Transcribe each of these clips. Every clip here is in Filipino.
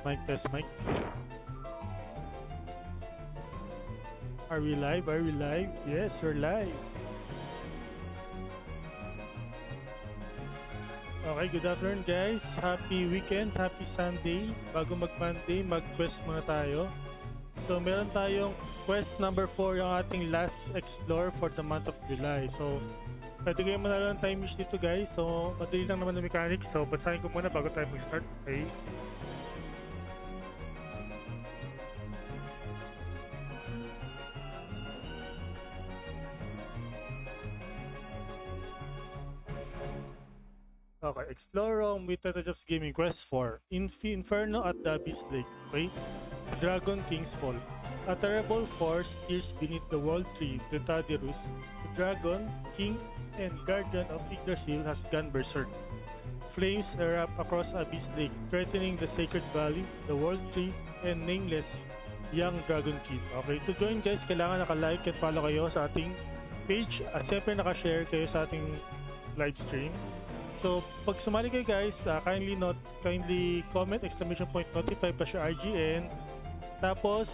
mic, test mic. Are we live? Are we live? Yes, we're live. Okay, good afternoon guys. Happy weekend, happy Sunday. Bago mag-Monday, mag-quest muna tayo. So, meron tayong quest number 4 yung ating last explore for the month of July. So, pwede kayo manalo ng time wish dito guys. So, madali lang naman ng mechanics. So, basahin ko muna bago tayo mag-start. Okay. Okay, explore Rome with Tetejov's Gaming Quest 4. Inferno at the Abyss Lake. Okay? Dragon King's Fall. A terrible force steers beneath the world tree, the Tadirus. The dragon, king, and guardian of Yggdrasil has gone berserk. Flames erupt across Abyss Lake, threatening the Sacred Valley, the World Tree, and nameless young Dragon King. Okay, to join guys, kailangan naka-like and follow kayo sa ating page at syempre naka-share kayo sa ating live stream. So, pag sumali kayo guys, kindly comment !notify pa siya RGN. Tapos,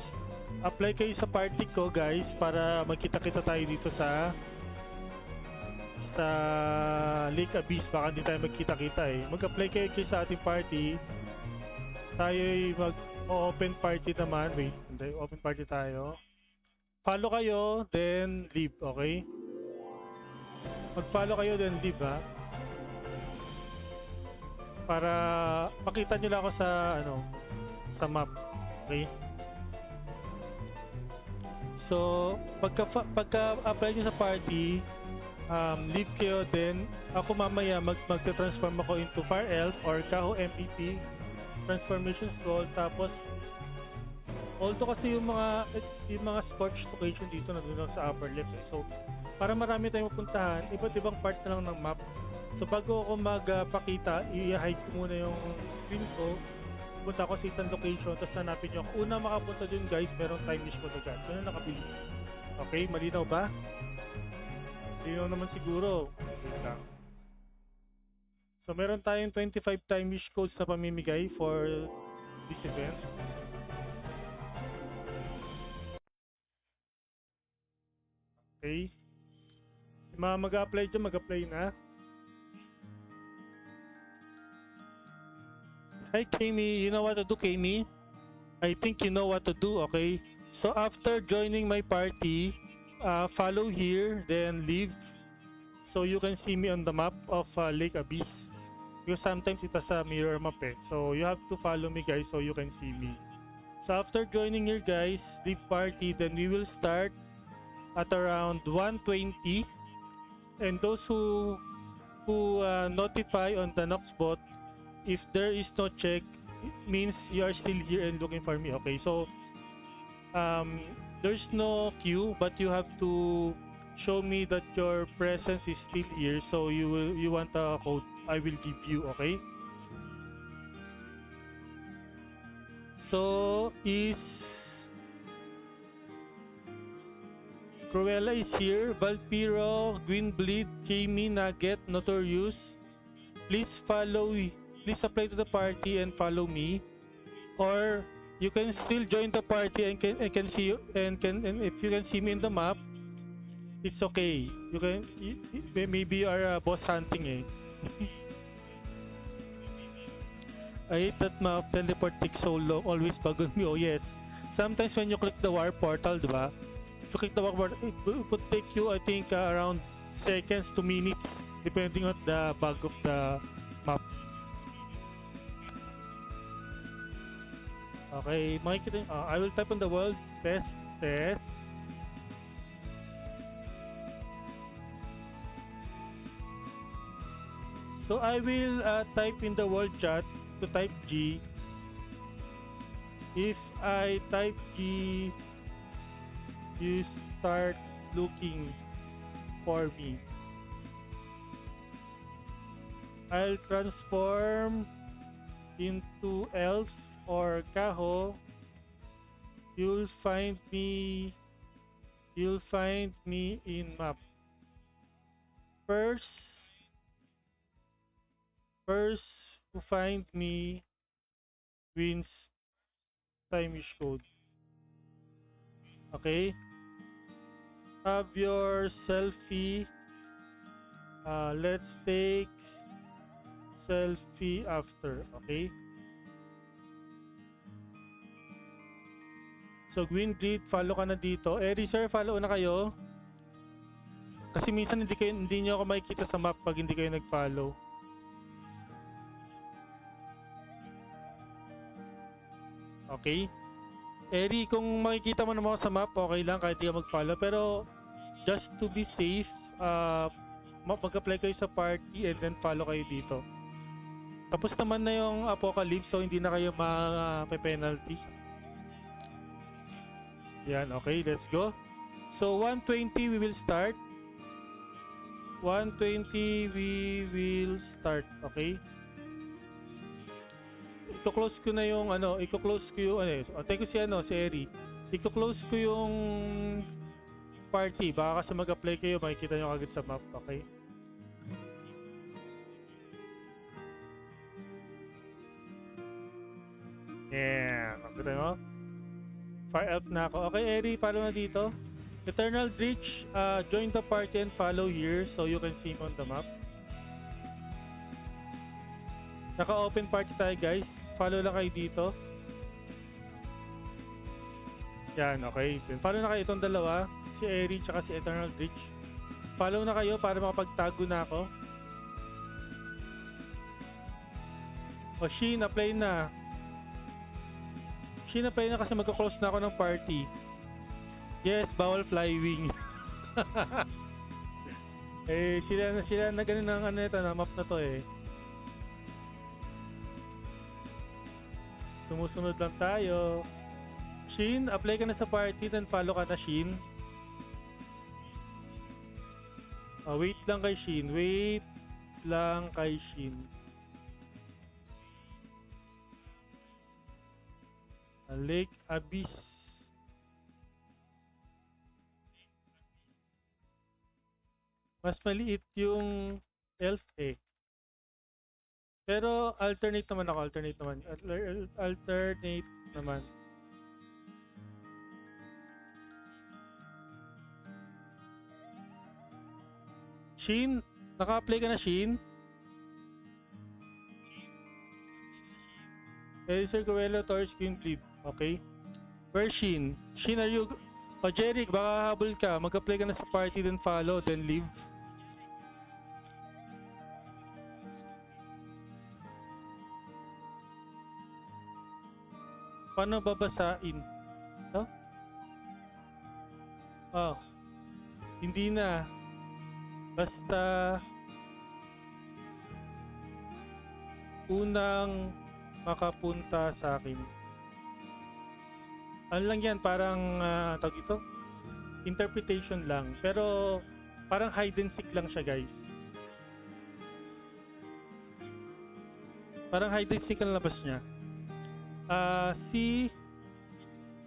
apply kayo sa party ko guys para magkita-kita tayo dito sa Lake Abyss. Baka hindi tayo magkita-kita eh. Mag-apply kayo sa ating party. Tayo'y mag-open party naman. Wait, hindi. Open party tayo. Follow kayo, then leave, okay? Mag-follow kayo, then leave ha. Para makita nyo lang ako sa map. Okay? So, pagka-apply nyo sa party, leave kayo, then ako mamaya magte-transform ako into Fire Elf or Kaho MVP transformation scroll. Tapos although kasi yung mga scorched location dito na doon sa upper left so para marami tayong pupuntahan, iba't ibang part na lang ng map. So bago ako magpakita, i-hide ko muna yung screen ko, punta ako sa isang location, tapos hanapin nyo ako. Una makapunta dun guys, merong time wish ko agad. Ganun nakabili. Okay, malinaw ba? Malinaw naman siguro. Wait lang. So meron tayong 25 time wish codes na pamimigay for this event. Okay. Yung mga mag-apply dyan, mag-apply na. Hi Kami, you know what to do Kami? I think you know what to do, okay? So after joining my party, follow here, then leave. So you can see me on the map of Lake Abyss. Because sometimes it has a mirror map eh. So you have to follow me guys so you can see me. So after joining here guys, leave party, then we will start at around 1:20. And those who notify on the Noxbot, if there is no check, it means you are still here and looking for me. Okay, so there's no queue, but you have to show me that your presence is still here. So you want a code, I will give you. Okay. So is Cruella is here, Valpiro, Gwynbleed, Jamie, Nugget, Notorious. Please apply to the party and follow me, or you can still join the party and can see you and if you can see me in the map, it's okay. Maybe you are boss hunting eh. I hate that map. Teleport takes so long. Always bug me. Oh yes. Sometimes when you click the war portal, diba? If you click the war portal, it would take you I think around seconds to minutes, depending on the bug of the map. Okay, makikita nyo. I will type on the world test. So I will type in the world chat to type G. If I type G, you start looking for me. I'll transform into elf or Kaho. You'll find me in map. First to find me wins time wish code. Okay? Have your selfie. Let's take selfie after. Okay? So, Green Grid, follow ka na dito. Eri, sir, follow na kayo. Kasi minsan hindi nyo ako makikita sa map pag hindi kayo nag-follow. Okay? Eri, kung makikita mo naman ako sa map, okay lang kahit di ka mag-follow. Pero, just to be safe, mag-apply kayo sa party and then follow kayo dito. Tapos naman na yung apocalypse, so hindi na kayo ma-penalty. Yan, okay, let's go. So, 120 we will start. 120 we will start, okay? Iko-close ko na yung iko-close ko yung tayo ko si Eri. Iko-close ko yung party. Baka kasi mag-apply kayo, makikita nyo agad sa map, okay? Yeah, makita mo? Fire out na ako. Okay, Eri, follow na dito. Eternal Bridge, join the party and follow here so you can see me on the map. Naka-open party tayo, guys. Follow lang kayo dito. Yan, okay. Then follow na kayo itong dalawa, si Eri tsaka si Eternal Bridge. Follow na kayo para makapagtago na ako. O, Shin, apply na. Shin, apply na kasi magka-close na ako ng party. Yes, bawal flywing. Sila na ganun ng na map na to eh. Sumusunod lang tayo. Shin, apply ka na sa party, then follow ka na, Shin. Wait lang kay Shin. Wait lang kay Shin. Lake Abyss. Mas maliit yung elf eh. Pero alternate naman. Alternate naman. Shin, naka-apply ka na, Shin? Sir Coelho, Taurus, Queen, Flip. Okay. Where's Shin? Shin, are you... Jeric, baka habol ka. Mag-apply ka na sa party, then follow, then leave. Paano babasain? No? Hindi na. Basta unang makapunta sa akin. Ano lang yan, parang tawag ito? Interpretation lang. Pero parang hide and seek lang siya, guys. Parang hide and seek ang labas niya.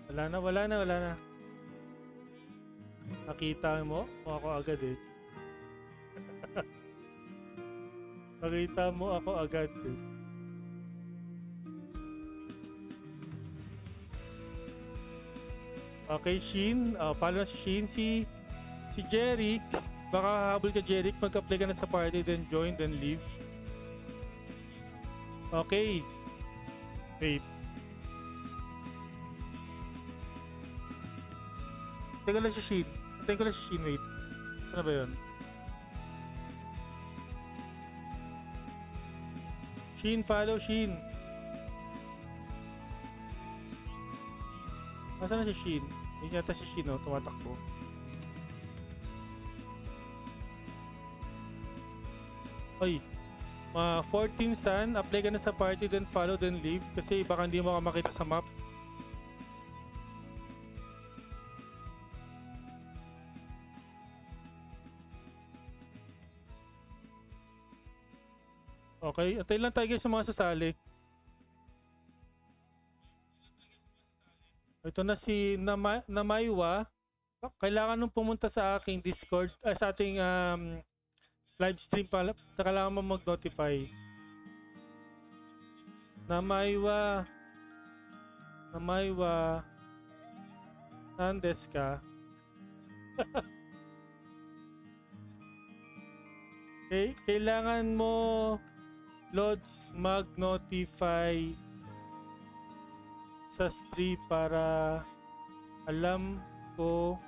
Wala na. Nakita mo ako agad eh. Nakita mo ako agad eh. Okay, Shin. Follow si Shin. Si Jeric. Baka habol ka, Jeric. Mag-apply ka na sa party, then join, then leave. Okay. Wait. Teka lang si Shin. Antayin ko lang si Shin. Wait. Ano ba yun? Shin, follow Shin. Nasaan na si Shin? Hindi yata si Shin, tumatakbo. Oy, 14 Sun, apply ka na sa party, then follow, then leave. Kasi baka hindi mo ka makita sa map. Okay, antay lang tayo guys sa mga sasali. Ito na si Namaywa. Kailangan nung pumunta sa aking Discord, sa ating live stream pala. Kailangan mo mag-notify. Namaywa. Namaiwa. Saan desu ka? Okay, kailangan mo, Lods, mag-notify sa stream para alam ko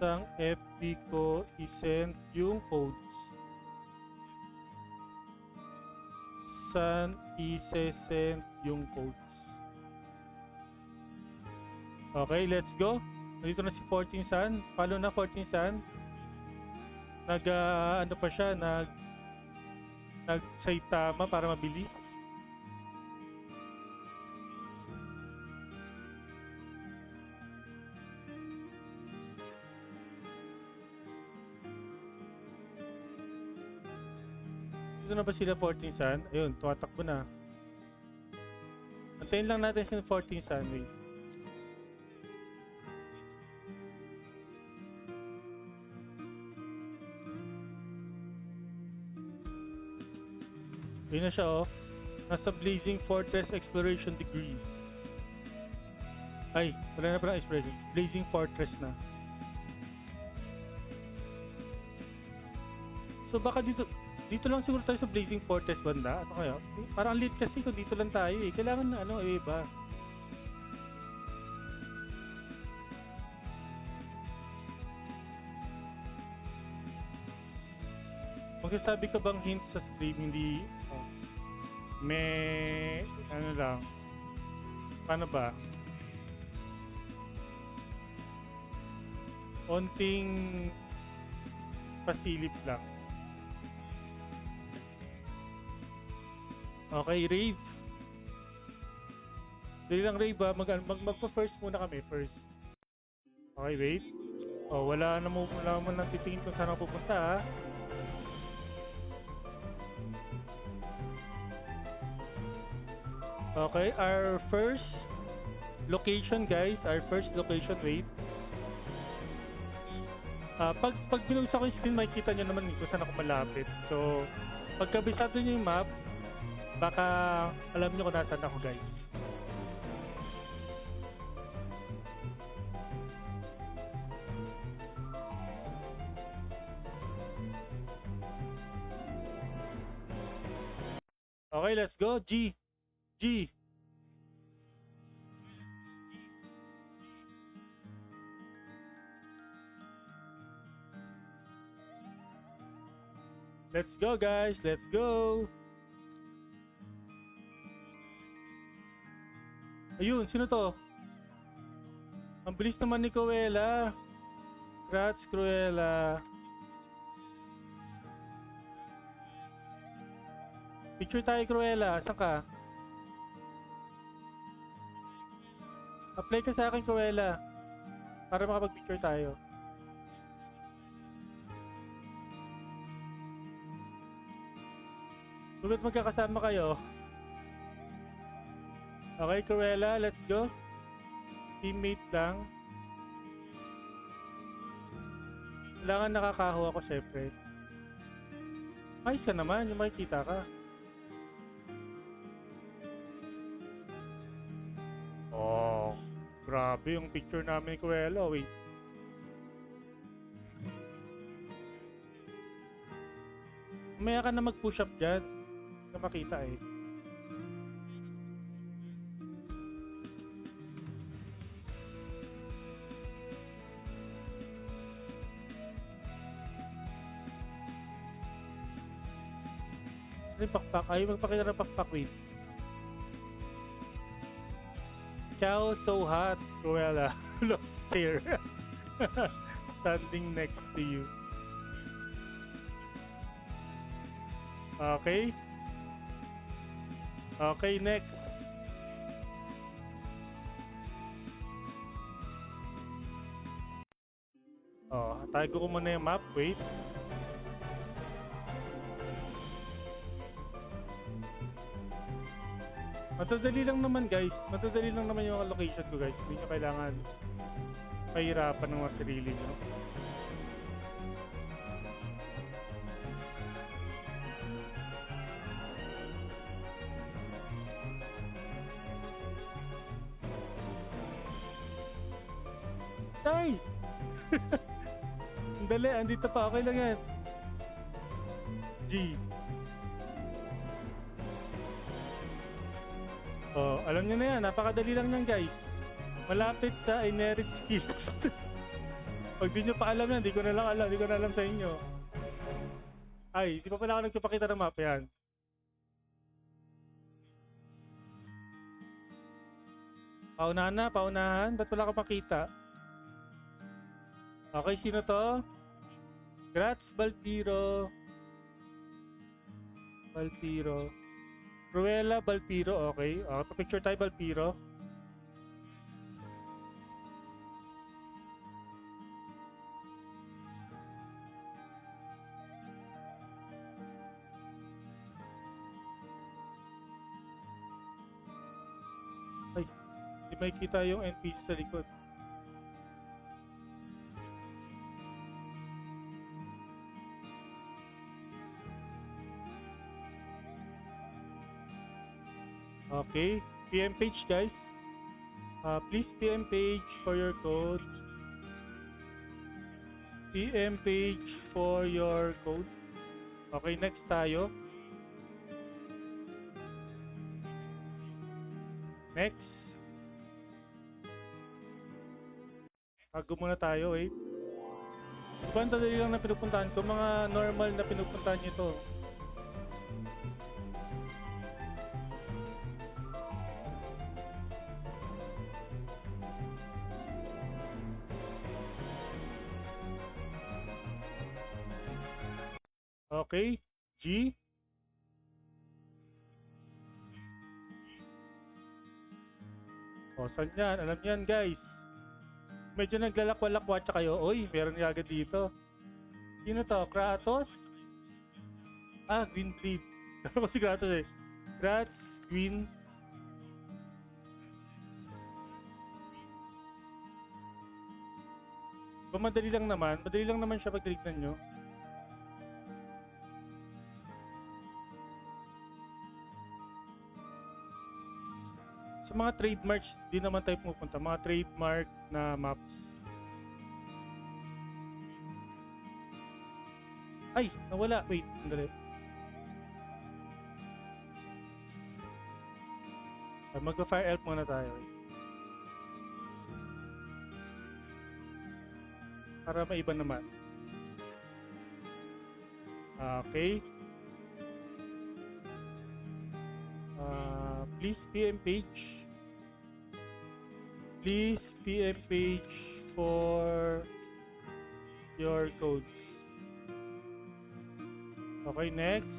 sang FB ko i-send yung codes. Saan i-send yung codes? Okay, let's go. Dito na si 14 Sun. Follow na 14 Sun. Ano pa siya, nag-Saitama para mabilis. Dito na ba sila 14 Sun? Ayun, tumatakbo na. Antayin lang natin si 14 Sun. Wait. Ayun na siya, oh. Nasa Blazing Fortress Exploration Degree. Ay, wala na pala Exploration. Blazing Fortress na. So baka dito lang siguro tayo sa Blazing Fortress banda. Ano kaya? Parang late kasi kung dito lang tayo eh. Kailangan na iba. Magsasabi ka bang hint sa stream, hindi may lang, paano ba? Onting pasilip lang. Okay, Rave. Dali lang, Rave, ha? Magpa-first muna kami, first. Okay, wait. Oh, wala mo nang titingin kung saan ako pupunta, ha? Okay, our first location, guys. Our first location, wait. Pag binuksan ko yung screen, makikita nyo naman kung saan ako malapit. So, pagkabisado nyo yung map, baka alam nyo kung nasaan ako, guys. Okay, let's go. G. Let's go, guys. Let's go. Ayun, sino to? Ang bilis naman ni Cruella. Congrats, Cruella. Picture tayo, Cruella. Saan ka? Apply ka sa akin, Cruella. Para makapag-picture tayo. Sulit magkakasama kayo. Okay, Cruella, let's go. Teammate lang. Kailangan nakakaho ako, syempre. Ayos ka naman, yung makikita ka. Oh, grabe yung picture namin ni Cruella. Wait. Umaya ka na mag-push up dyan. Na makita eh. Ano yung pakpak? Ayaw magpakita ng pakpak, wait. Ciao, so hot, Cruella. Look here. Standing next to you. Okay. Okay, next. Oh, tago ko muna yung map. Wait. Matadali lang naman, guys. Matadali lang naman yung location ko, guys. Hindi nyo kailangan pahirapan ng mga sarili nyo. Ay! Ang dali, andito pa. Okay lang yan. G. Oh, alam niyo na yan. Napakadali lang yan, guys. Malapit sa inherit skills. Pag di nyo pa alam yan, di ko na lang alam. Di ko na alam sa inyo. Ay, di pa pala ako nagpapakita ng map. Yan. Paunahan na, paunahan. Ba't wala ka makita? Okay, sino to? Grats, Balpiro. Balpiro. Ruela Balpiro, okay. Picture tayo, Balpiro. Ay, di may kita yung NPC sa likod. Okay, PM page, guys. Please PM page for your code. PM page for your code. Okay, next tayo. Next. Bago muna tayo, wait. Ibang dali lang na pinupuntahan ko. Mga normal na pinupuntahan nyo to. Okay, G. O, saan yan? Alam yan, guys. Medyo naglalakwa-lakwatsa kayo. Uy, meron nga agad dito. Sino to? Kratos? Ah, Green Bleed. Ano ko si Kratos eh? Grats, Green. Madali lang naman. Madali lang naman siya pag tinignan nyo. Sa mga trademarks, di naman tayo pupunta. Mga trademark na maps. Ay, nawala. Wait, sandali. Magpa-fire elf muna tayo. Para maiba naman. Okay. Please PM page. Please PM page for your codes. Okay, next.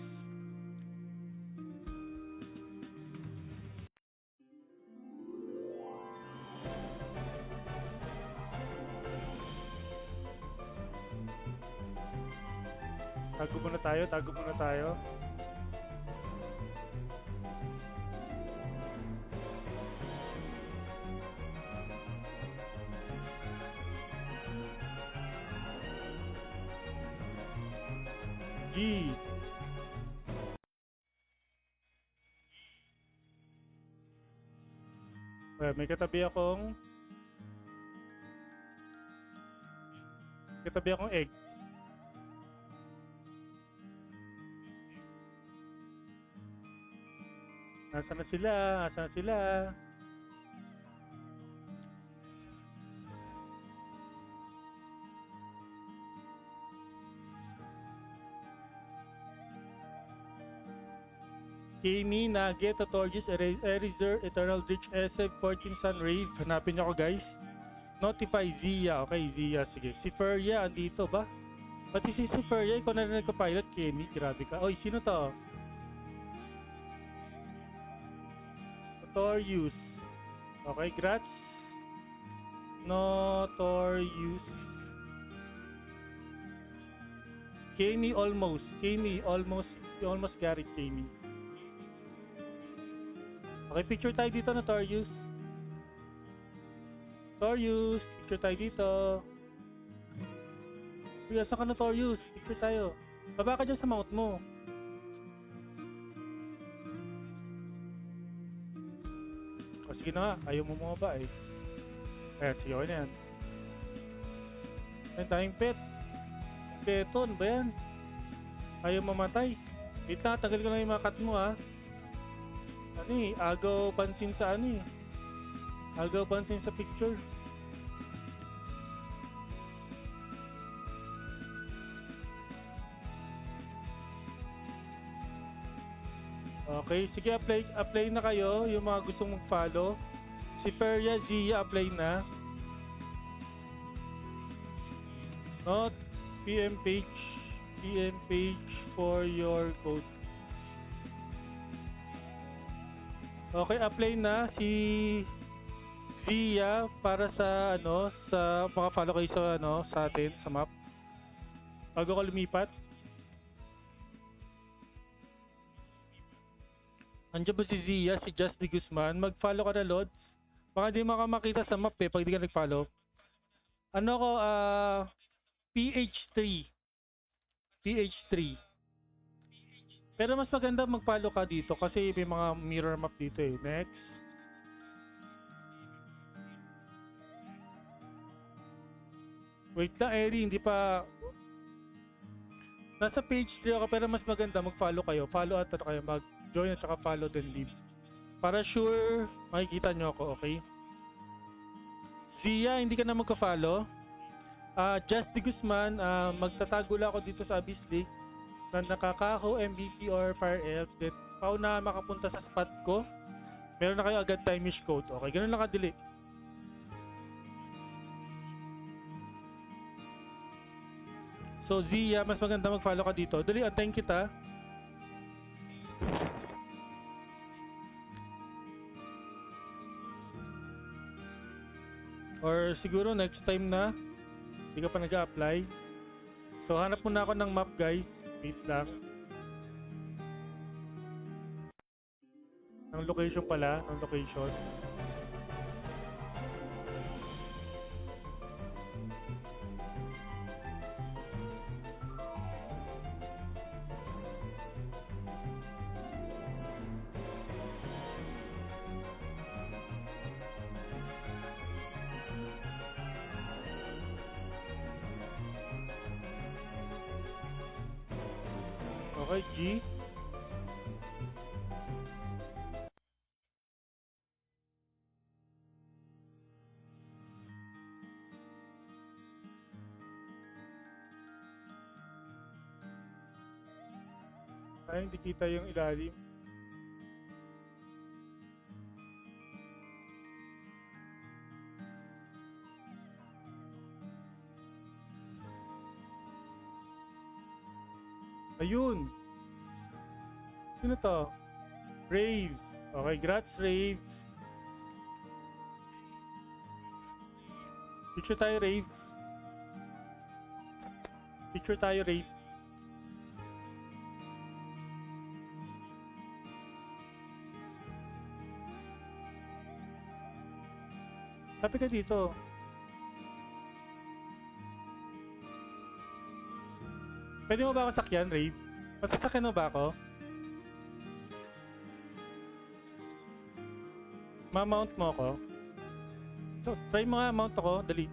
Tago muna tayo, tago muna tayo. G. May katabi akong egg. Nasaan na sila? Nasaan na sila? Kami, Nugget, Torgis, Eraser, Eternal Ditch, SF, 14 Sun Rave. Hanapin niyo ako, guys. Notify Zia. Okay, Zia. Sige. Si Feria, andito ba? Pati si Feria, ikaw na rin nagka-pilot, Kami. Grabe ka. Oy, sino to? Notorious. Okay, grats. Notorious. Kami, almost. Kami, almost. You almost got it, Kami. Okay, picture tayo dito, Notorious. Notorious, picture tayo dito. Kuya, saan ka, Notorious? Picture tayo. Baba ka dyan sa mount mo. O, sige na nga. Ayaw mo mga ba eh. Ayan, sige, okay na yan. Ang tayong pet. Peton ba yan? Ayaw mamatay. Wait lang, tagal ko lang yung mga cut mo ha. Ano eh, agaw pansin sa ano eh. Agaw pansin sa picture. Okay, sige apply na kayo yung mga gustong mag-follow. Si Peria Zia apply na. Not PM page for your code. Okay, apply na si Zia para sa ano, sa maka-follow kayo sa ano, sa atin sa map. Bago ko lumipat. Andiyan ba si Zia, si Just de Guzman? Mag-follow ka na, Lods. Baka di makamakita sa map eh, pag di ka nag-follow. Ano ko, PH3. PH3. Pero mas maganda mag-follow ka dito kasi may mga mirror map dito eh. Next. Wait lang, Eri, hindi pa... Nasa page 3 ako pero mas maganda mag-follow kayo. Follow at kayo, mag-join at saka follow then leave. Para sure, makikita nyo ako, okay? Zia, hindi ka na magka-follow. Just de Guzman, magtatago lang ako dito sa Abyss League na nakakaho, MVP or Fire Elf. Then, pauna makapunta sa spot ko, meron na kayo agad time-ish code. Okay, ganun lang kadili. So, Zia, mas maganda mag-follow ka dito. Dali, antayin kita. Or siguro next time na, hindi ka pa nag-a-apply. So, hanap muna ako ng map, guys. Wait lang. Ng location pala, ng location. Okay, G. Ay, hindi kita yung ilalim. Ayun. Sino to? Rave. Okay, grats Rave. Picture tayo Rave. Picture tayo Rave. Sabi ka dito. Pwede mo ba ako sakyan, Rave? Masasakyan mo ba ako? Ma-mount mo ako? So, try mo nga, mount ako. Dali.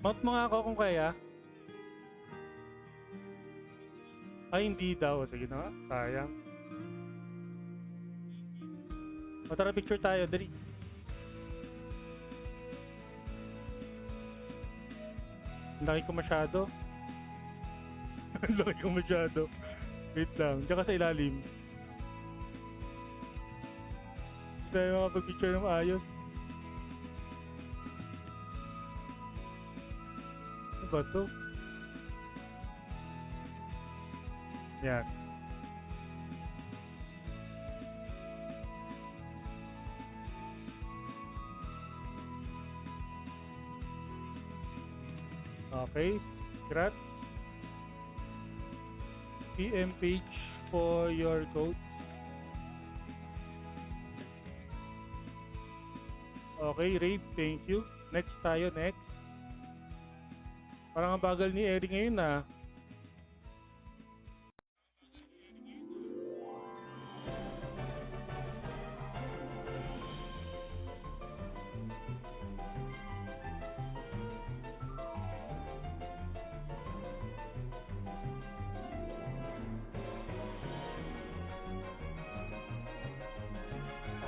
Mount mo nga ako kung kaya. Ay, hindi daw. Sige na nga. Sayang. O, tara, picture tayo. Dali. Laki ko masyado. Laki ko masyado. Wait lang. Diyan ka sa ilalim. Hindi tayo makapag-picture ng maayos. Ano ba ito? Yan. Okay. Congrats. PM page for your code. Okay, Rave, thank you. Next tayo, next. Parang ang bagal ni Eri ngayon ah.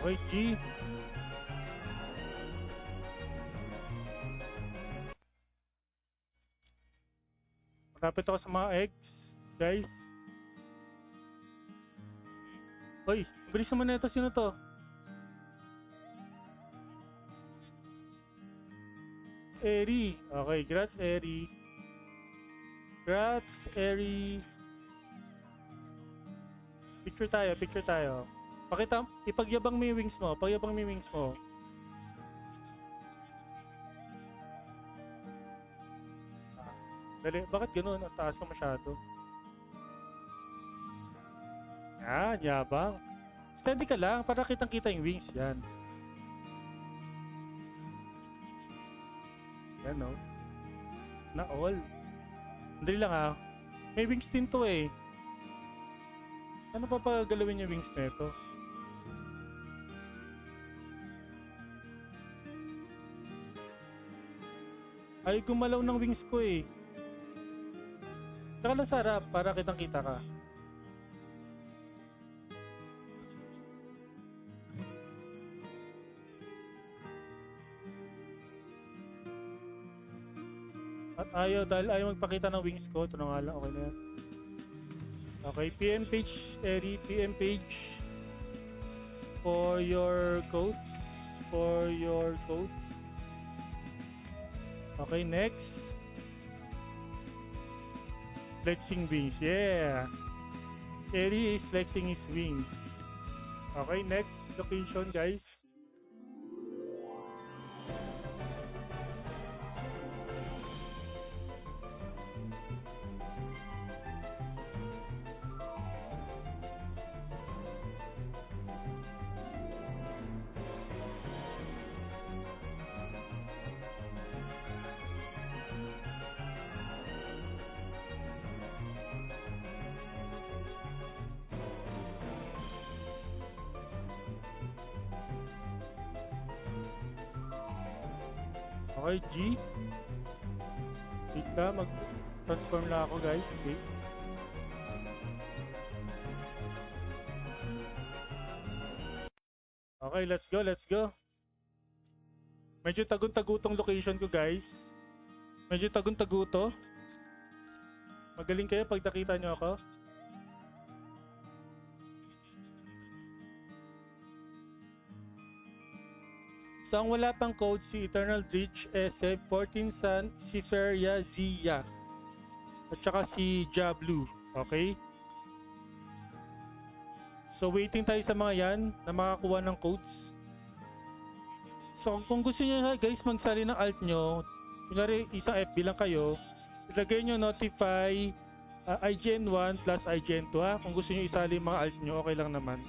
Okay, G. Malapit ako sa mga eggs, guys. Hoy, bilis naman na ito. Sino to? Eri. Okay, Grats Eri. Grats Eri. Picture tayo. Pakita, ipagyabang mo yung wings mo. Dali, bakit ganoon? Ang taas ka masyado. Yan, yabang. Steady ka lang para kitang-kita yung wings. Yan. Yan, no? Na all. Hindi lang ha. May wings din to eh. Ano pa galawin yung wings na ito? Ay, gumalaw ng wings ko eh. Saka lang sarap para kitang-kita ka. At dahil ayaw magpakita ng wings ko. Ito na nga lang, okay na yan. Okay, PM page, Eri, PM page for your code. Okay, next. Flexing wings, yeah. Eri is flexing his wings. Okay, next location, guys. Okay, G. Wait ka, mag-transform lang ako, guys. Okay. Okay, let's go. Medyo tagun-tagu tong location ko, guys. Medyo tagun-tagu to. Magaling kayo pag nakita nyo ako. So, ang wala pang code si Eternal Breach, SF14 San, si Feria Zia, at saka si Jablu. Okay? So, waiting tayo sa mga yan na makakuha ng codes. So, kung gusto niyo guys magsali ng alt nyo, kunwari isang FB lang kayo, ilagay nyo notify IGN1 plus IGN2 ha. Kung gusto niyo isali mga alt nyo, okay lang naman.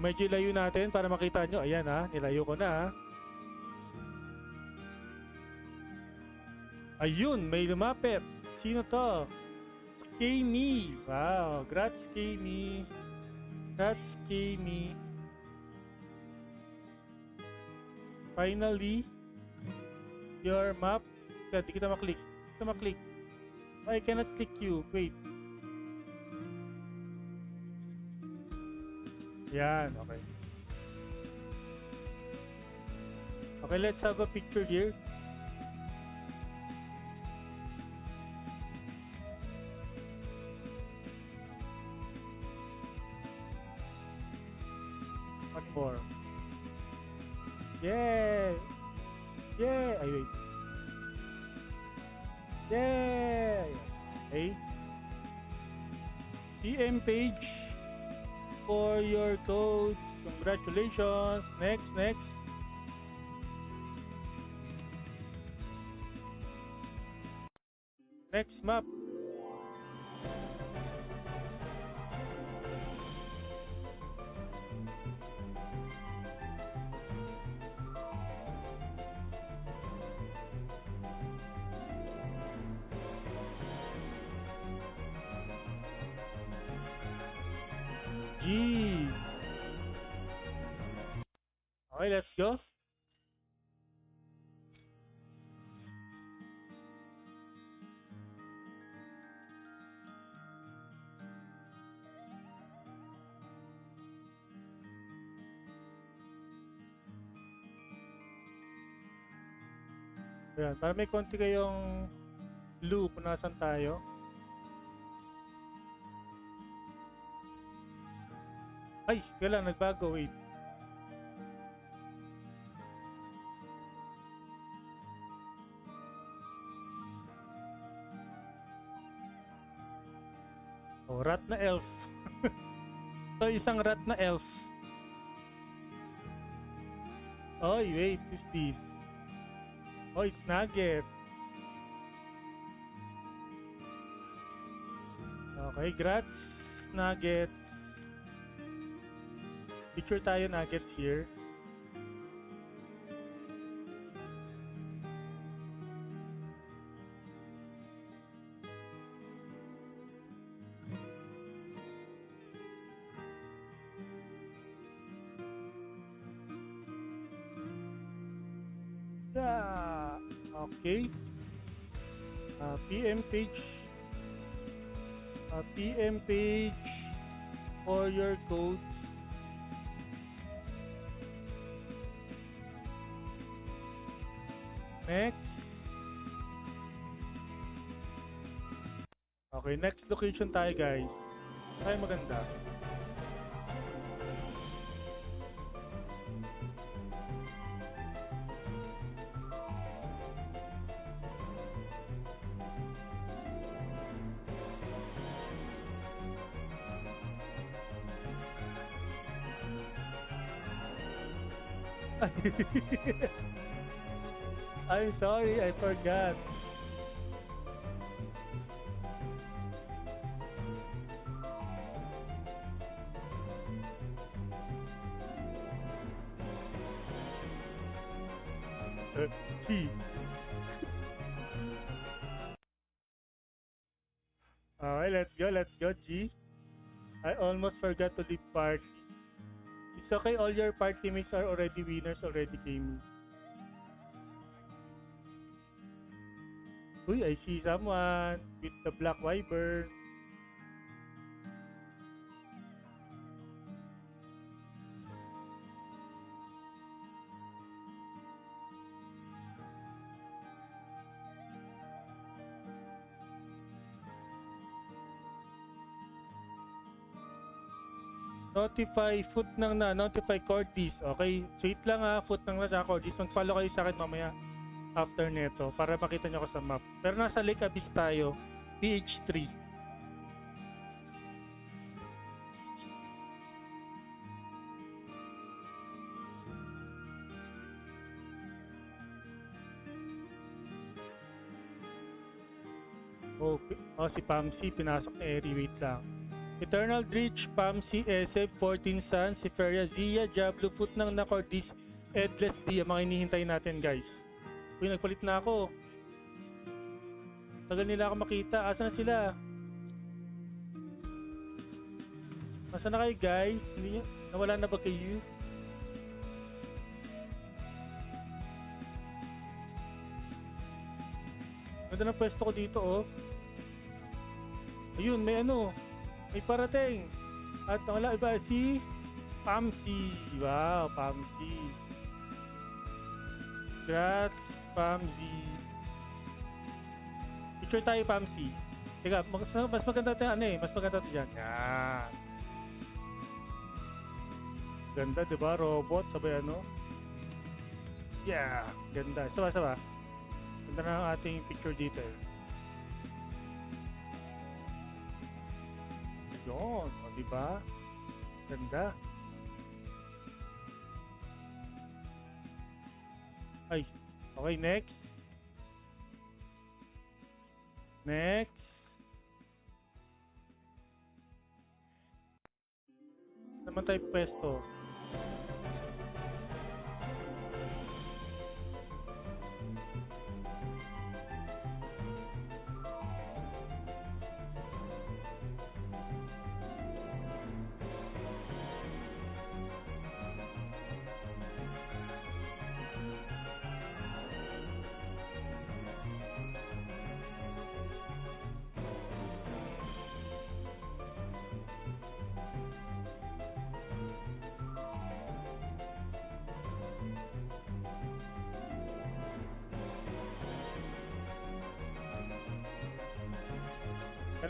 Medyo layo natin para makita nyo. Ayan ha, nilayo ko na ha. Ayun, may lumapit. Sino to? Kami. Wow, grats Kami. Finally, your map. Hindi kita maklik. I cannot click you. Wait. Yan, okay. Okay, let's have a picture here. One more. Yeah! Ay, wait. Yeah! Okay. PM page for your code. Congratulations. Next. Next map. G. Okay, let's go. Ayan, para may konti kayong clue kung nasan tayo. Ay, kailan nagbago, wait. Oh, rat na elf. So, isang rat na elf. Oy, wait, who's this? Oh, it's Nugget. Okay, grats, Nugget. Picture tayo, Nugget, here. Yeah. Okay. PM page. PM page for your code. Next. Okay, next location tayo, guys. Ay, maganda. I'm sorry, I forgot. G. Alright, let's go, G. I almost forgot to leave party. It's okay, all your party mates are already winners, already gaming. Uy, I see someone with the black wyvern. Notify foot nang na, notify Cordis. Okay, wait lang ha, foot nang na sa Cordis. Mag-follow kayo sa akin mamaya after neto para makita nyo ko sa map. Pero nasa Lake Abyss tayo, PH3. Oh, si Pamsi, pinasok ni Eri, wait lang. Eternal Dritch, Pamsi, SF, 14 Sun, Seferia, Zia, Diablo, Foot ng Nakordis, Edless Dia, mga hinihintay natin, guys. Uy, nagpalit na ako. Tagal nila ako makita. Asa na sila? Asa na kayo, guys? Hindi nyo, nawala na ba kayo? Ganda ng pwesto ko dito, oh. Ayun, may ano. May parating. At wala iba si Pamsi. Wow, Pamsi. Congrats, Pamsi. Picture tayo, Pamsi. Teka, mas maganda tayo, ano eh. Mas maganda tayo dyan. Yan. Ganda, diba? Robot, sabay ano. Yeah, ganda. Sawa. Ganda na ang ating picture dito eh. Yun, o diba? Ganda. Ay, okay, next. Next. Naman tayo pwesto.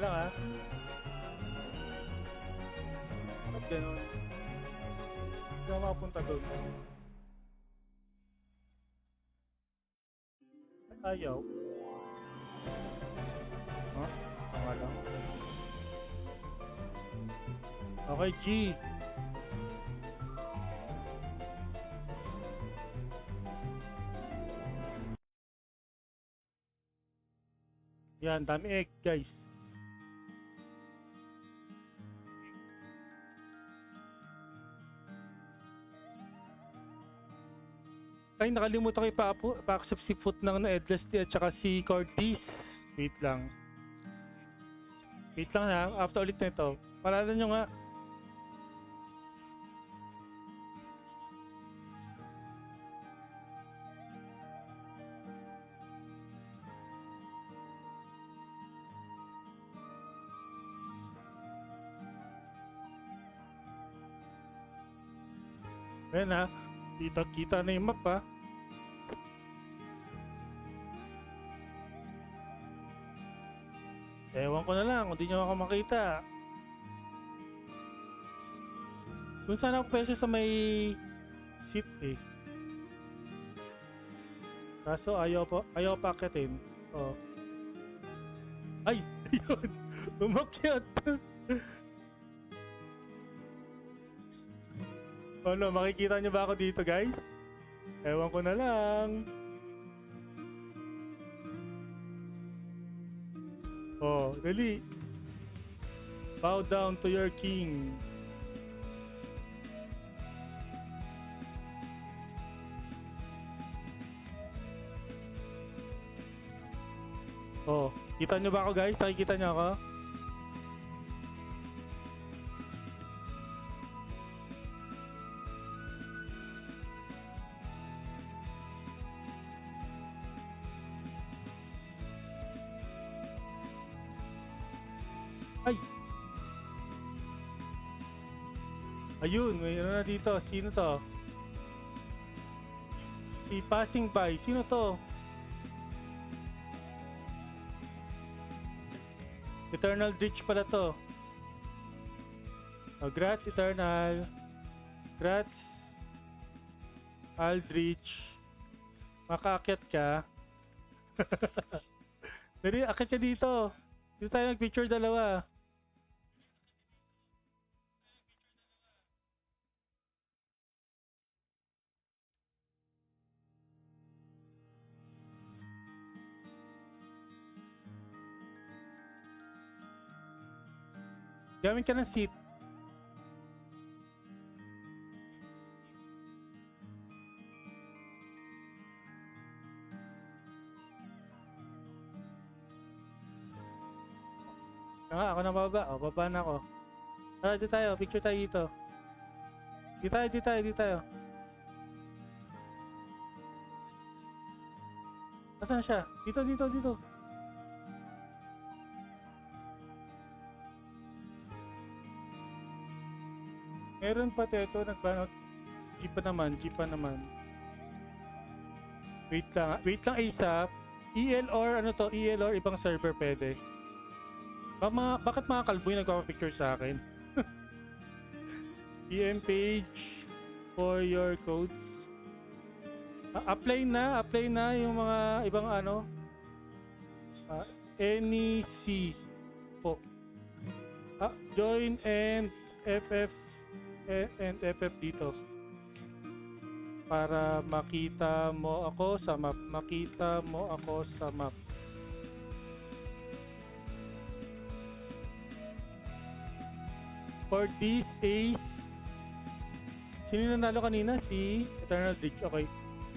lang ha. Ba't ganun? Hindi ako makapunta doon. Ayaw. Huh? Tama lang. Okay, G. Yan, dami egg, guys. Ay, nakalimutan ko pa-accept si Foot ng Edless at saka si Cortez. Wait lang. Wait lang ha, after ulit na ito. Paralan nyo nga. Ayan ha, kita na yung map ha. Ewan ko na lang, kung di nyo ako makita. Kung saan ako pwede sa may seat eh. Kaso ayaw pa akitin. Oh. Ay! Ayun! Umakyat! Ano, makikita nyo ba ako dito guys? Ewan ko na lang. Oh, dali. Bow down to your king. Oh, kita nyo ba ako guys? Nakikita nyo ako? Ay! Ayun, may ano na dito. Sino to? Si Passing By. Sino to? Eternal Ditch pala to. Oh, grats Eternal. Grats Aldrich. Makaakyat ka. Dali, akyat ka dito. Dito tayo nag-picture dalawa. Gamit ka ng seat. Ako na baba. O, baba na ako. Tara, dito tayo. Picture tayo dito. Dito tayo. Nasaan siya? Dito. Meron pa ito. Nagbanot. Jeep pa naman. Wait lang ASAP. EL or ano to? EL or ibang server pwede. Bakit mga kalbo yung nagpapapicture sa akin? PM page for your codes. Apply na yung mga ibang ano. NEC po. Join and FF dito. Para makita mo ako sa map. For this Ace, sino nanalo kanina? Si Eternal Ditch. Okay.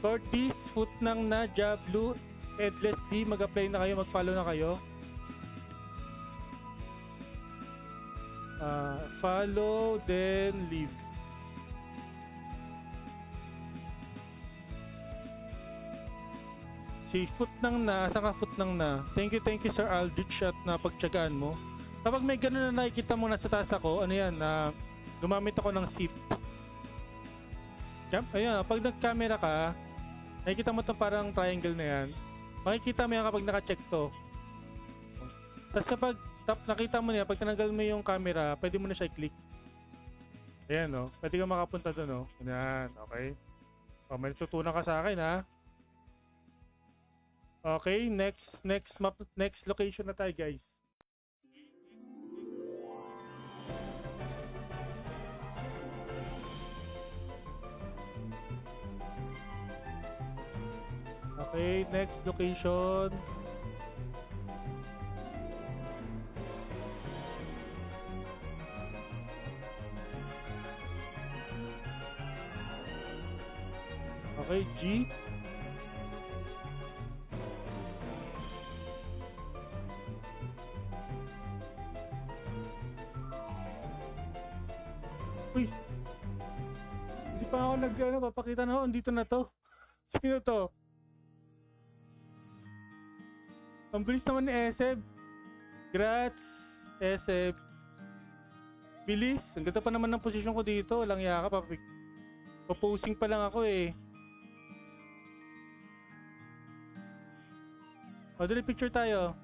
For this Foot ng Naja, Blue, Headless D, mag-apply na kayo, mag-follow na kayo. Follow, then leave. Si Foot ng na, saka Foot ng na. Thank you Sir Aldrich at napagtyagaan mo. Kapag may gano'n na nakikita mo nasa taas ako, ano yan, gumamit ako ng seat. Ayan, pag nag-camera ka, nakikita mo itong parang triangle na yan. Makikita mo yan kapag naka-check to. Tapos kapag Stop, nakita mo niya, pag tinanggal mo yung camera, pwede mo na siya i-click. Ayan, no? Pwede ka makapunta doon, no? Ayan, okay. O, may tutunan ka sa akin, ha? Okay, next map, next location na tayo, guys. Okay, next location. Okay, G. Uy, hindi pa ako papakita na ako, andito na to. Sino to? Ang bilis naman ni Eseb. Grats, Eseb. Bilis. Ang ganda pa naman ng posisyon ko dito. Walang yaka. Paposing pa lang ako eh. O, dali picture tayo.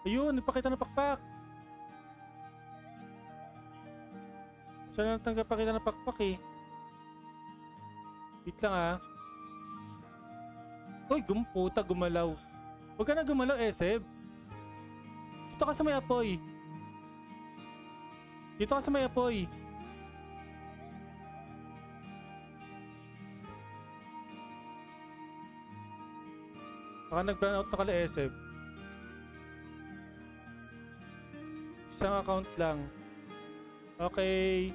Ayun, ipakita na pakpak. Saan natin pakita na pakpak eh? Wait lang ah. Uy, puta, gumalaw. Huwag ka na gumalaw, Eseb. Dito ka sa may apoy. Dito ka sa may apoy. Baka nag-burn out na kala, Eseb. Isang account lang. Okay.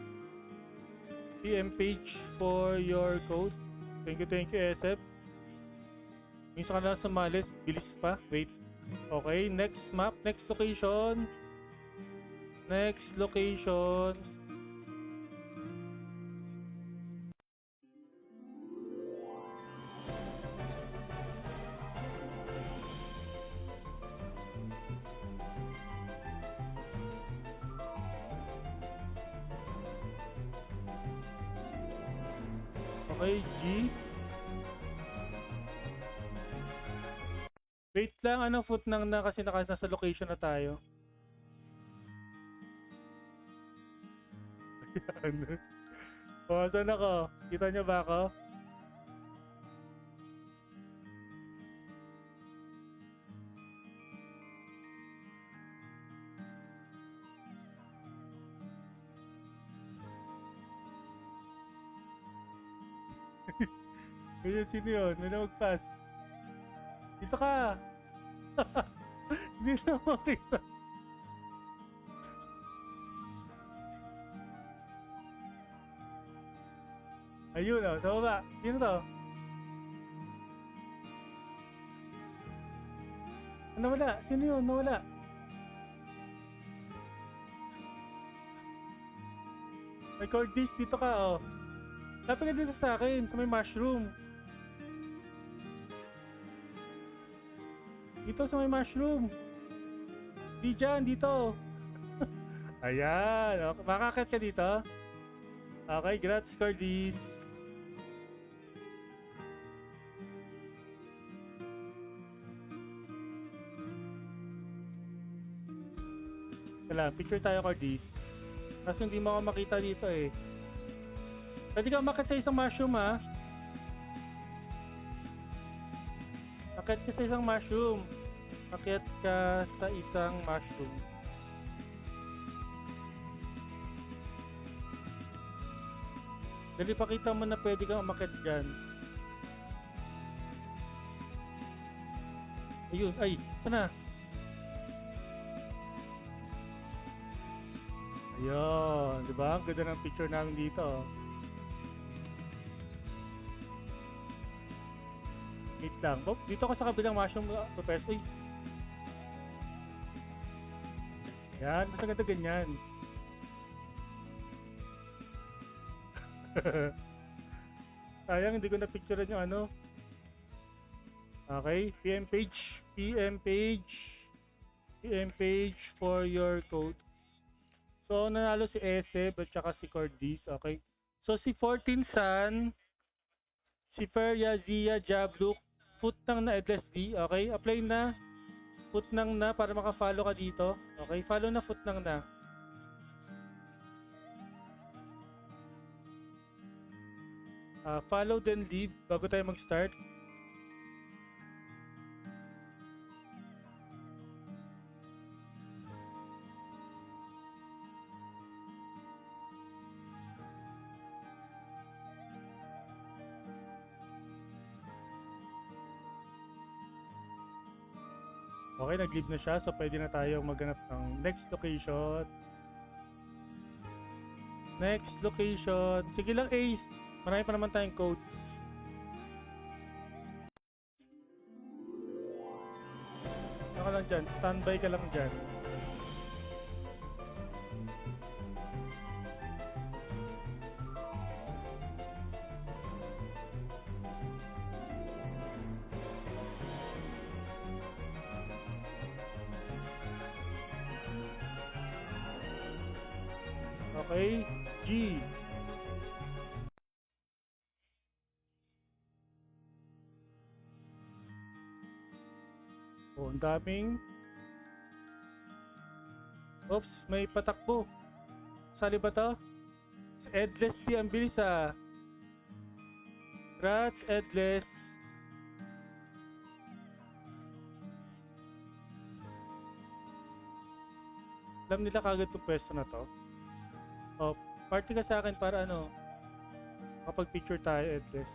PM page for your code. Thank you, Eseb. Minsan ka na sumalis, bilis pa. Wait. Okay, next map, next location. Next location. Okay, G. Wait lang, anong foot nang na kasi nasa location na tayo. Ayan. O, saan ako? Kita niyo ba ako? Ayun, sino yun? May namagpas. Dito ka! Hindi na makita. Ayun o, sa baba. Sino to? Nawala. Sino yun? Nawala. May Cordis, dito ka o. Lapit ka dito sa akin, sa may mushroom. Dito sa may mushroom. Di dyan, dito. Ayan. Okay. Makakit ka dito? Okay, grats, Cordis. Wala, picture tayo, Cordis. Kasi hindi mo ako makita dito eh. Pwede ka umakit sa isang mushroom ha. Akit ka sa isang mushroom. Akit ka sa isang mushroom. Dali pakita mo na pwede kang umakit dyan. Ayun, ay, sana. Ayun, di ba? Ang ganda ng picture namin dito. Wait lang. Oh, dito ka sa kabilang mushroom, Professor. Uy. Yan, basta ganda ganyan. Sayang, hindi ko na-picturean yung ano. Okay, PM page for your code. So, nanalo si Eseb at saka si Cordis. Okay. So, si 14 San, si Feria, Zia, Jabluk, foot nang na LSD. Okay, apply na. Foot nang na para maka-follow ka dito. Okay, follow na foot nang na. Follow then leave bago tayo mag-start. Okay, nag-leave na siya. So, pwede na tayo maghanap ng next location. Next location. Sige lang, Ace. Marami pa naman tayong codes. Ano ka lang dyan? Standby ka lang dyan. Okay, G. Oh, ang daming. Oops, may patakbo. Sali ba to? Edless si ang bilis ah. Rats, Edless. Alam nila kagad itong pwesto na to. Oh, party ka sa akin para ano, makapag-picture tayo, Edless.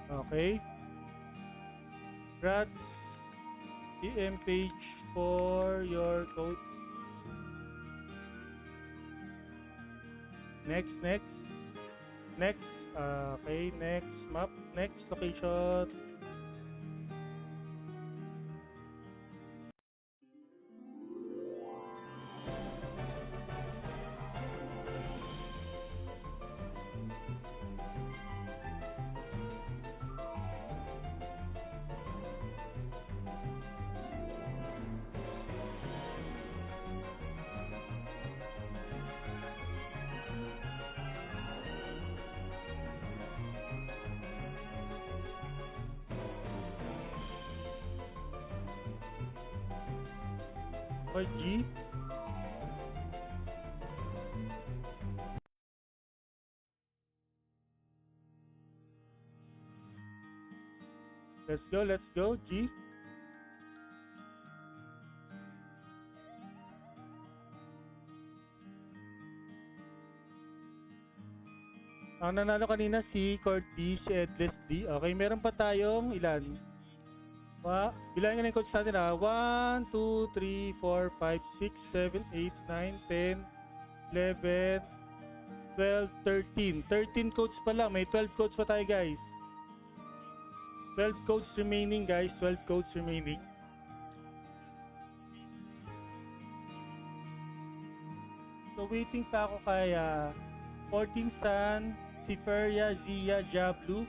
Okay. Rats, DM page for your code. Next. Okay, next map, next location. Okay, G. Let's go, G. Ang nanalo kanina si Cordy, si Edless D. Okay, meron pa tayong ilan? Bilangin na yung codes natin ha. 1, 2, 3, 4, 5, 6, 7, 8, 9, 10, 11, 12, 13. 13 codes pa lang. May 12 codes pa tayo guys. 12 codes remaining guys. 12 codes remaining. So waiting pa ako kay 14 Stan, si Feria, Zia, Jablu,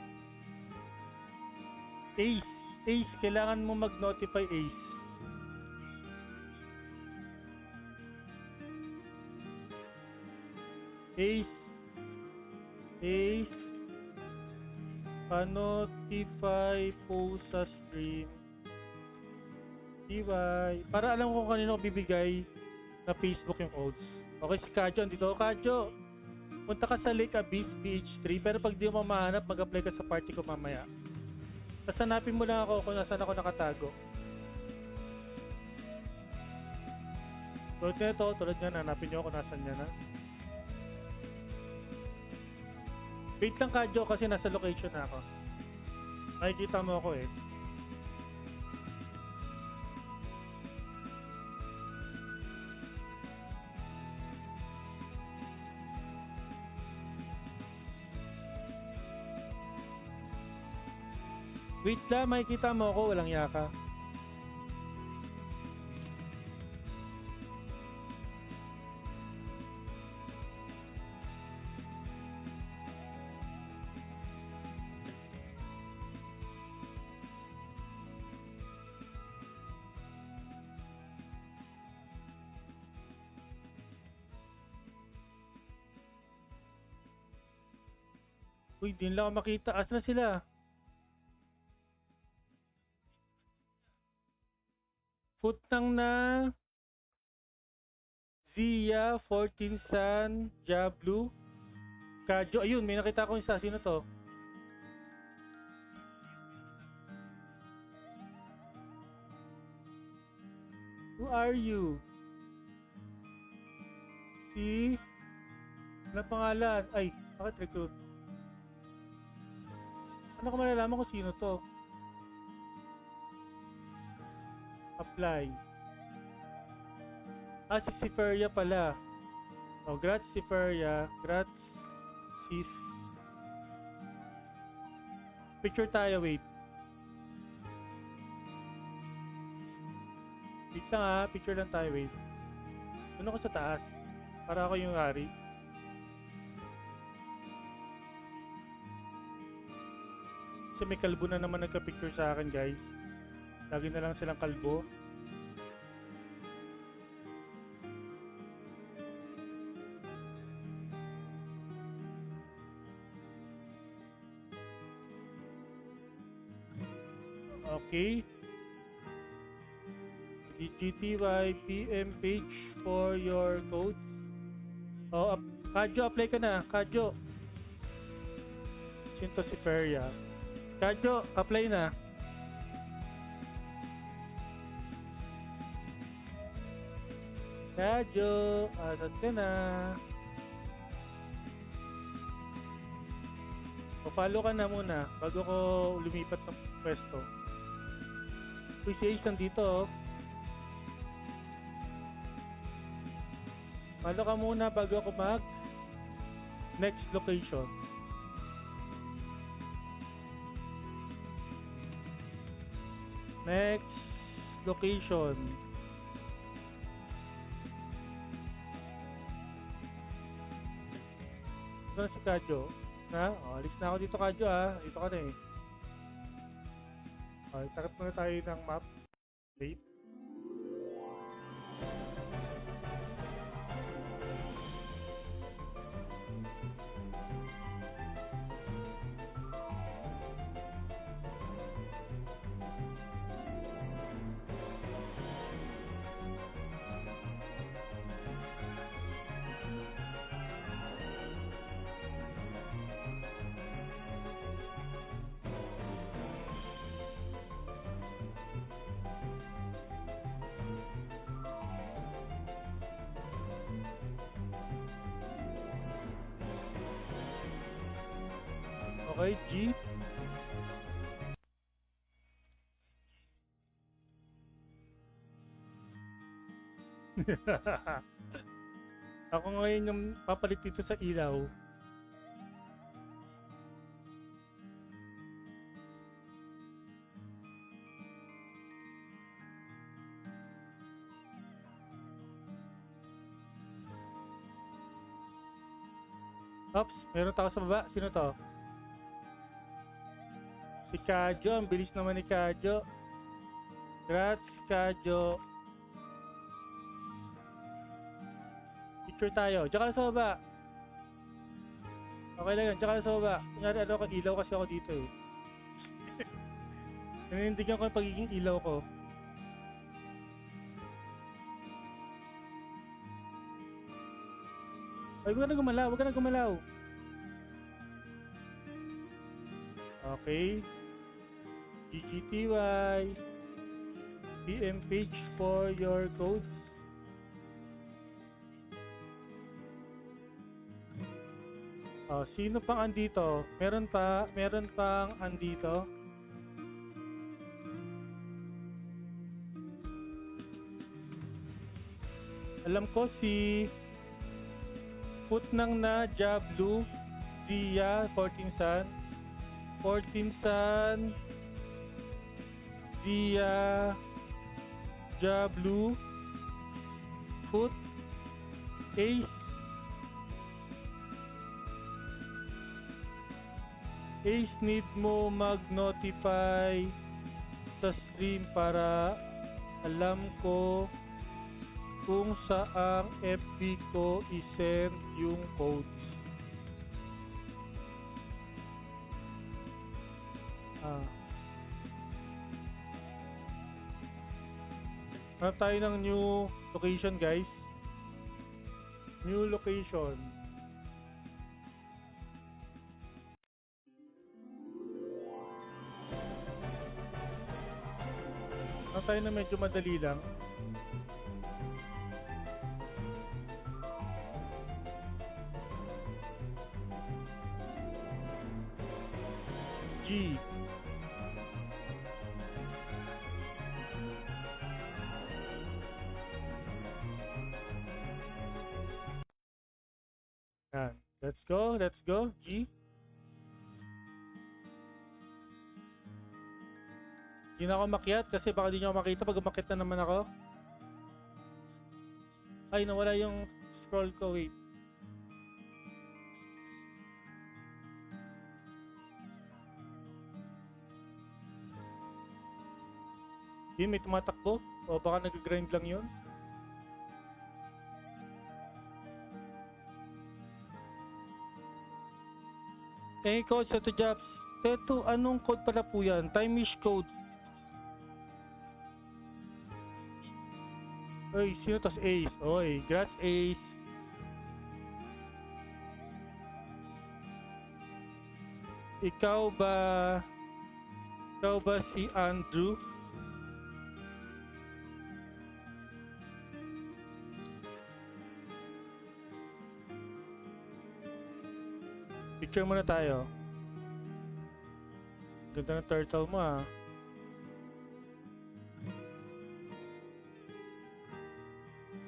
Ace. Ace, kailangan mo mag-notify Ace. Ace, pa-notify po sa stream. DY. Para alam ko kanino bibigay na Facebook yung codes. Okay, si Kadyo, andito. Kadyo, punta ka sa Lake Abyss PH3, pero pag di mo mahanap, mag-apply ka sa party ko mamaya. Sasanapin mo lang ako kung nasaan ako nakatago. Tulad nga, hanapin nyo ako nasan niya na. Wait lang Kadyo kasi nasa location na ako. Nakikita mo ako eh. Wait lang, makikita mo ako, walang yaka. Uy, di nila ako makita. Asa na sila? Futnang na Zia, 14 San, Jablu, Kadyo. Ayun, may nakita ko isa. Sino to? Who are you? Si... Ano pangalan? Ay, bakit recruit? Ano ko malalaman kung sino to? Apply. Ah, si Siferia pala. Oh, grats Siferia. Grats sis. Picture tayo, wait. Wait lang ha, picture lang tayo, wait. Doon ako sa taas. Para ako yung hari. Kasi may kalbo na naman nagka-picture sa akin, guys. Lagi na lang silang kalbo. Okay. GTY PM page for your codes. Oh, Kadyo, apply ka na. Kadyo. Sinto si Feria. Kadyo, apply na. Kadyo, asad ka na. O, follow ka na muna bago ko lumipat ng pwesto. Uy, si Ace nandito, oh. Follow ka muna bago ako mag next location. Next location. Ito na si Kadyo. Na? O, alis na ako dito, Kadyo, ha. Dito ka na eh. O, takot muna tayo ng map. Wait. Okay, G. Ako ngayon yung papalit dito sa ilaw. Oops, meron tao sa baba. Sino to? Si Kadyo, ang bilis naman ni Kadyo. Grats, Kadyo. Picture tayo. Diyan ka sa baba. Okay lang yun, diyan ka sa baba. Kunyari, ilaw kasi ako dito eh. Nanindigan ko yung pagiging ilaw ko. Ay, huwag ka na gumalaw, huwag ka na gumalaw. Okay. GGTY PM page for your codes. Oh, sino pang andito? Meron pang andito? Alam ko si Putnang na Jablu, Zia, 14 San, Zia, Jablu, Put, Ace need mo mag-notify sa stream para alam ko kung saang FB ko isend yung codes. Ah. Hanap tayo ng new location, guys. New location. Hanap tayo na medyo madali lang. G. Yan. Let's go. Let's go. G. Hindi na ako makiat kasi baka di nyo ako makita pag umakit na naman ako. Ay, nawala yung scroll ko. Wait. Hindi, may tumatakbo. O baka nag-grind lang yun. Eh, code sa to jobs. Teto, anong code pala po yan? Time-ish code. Oy, sino tas Ace? Oy, grats Ace. Ikaw ba si Andrew? Picture muna tayo. Ganda ng turtle mo ah.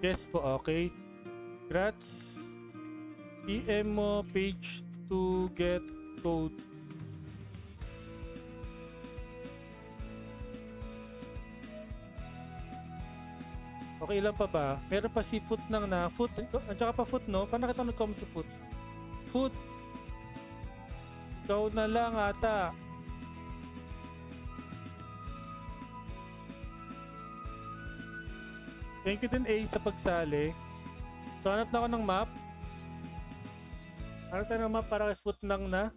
Yes po, okay. Congrats. PM mo page to get code. Okay lang pa ba? Meron pa si Foot nang na. Foot, at saka pa Foot no? Paano kita nag-comment si Foot? Foot! Ikaw na lang ata. Thank you din A sa pagsali. So hanap na ako ng map. Hanap tayo ng map para kay Foot nang na.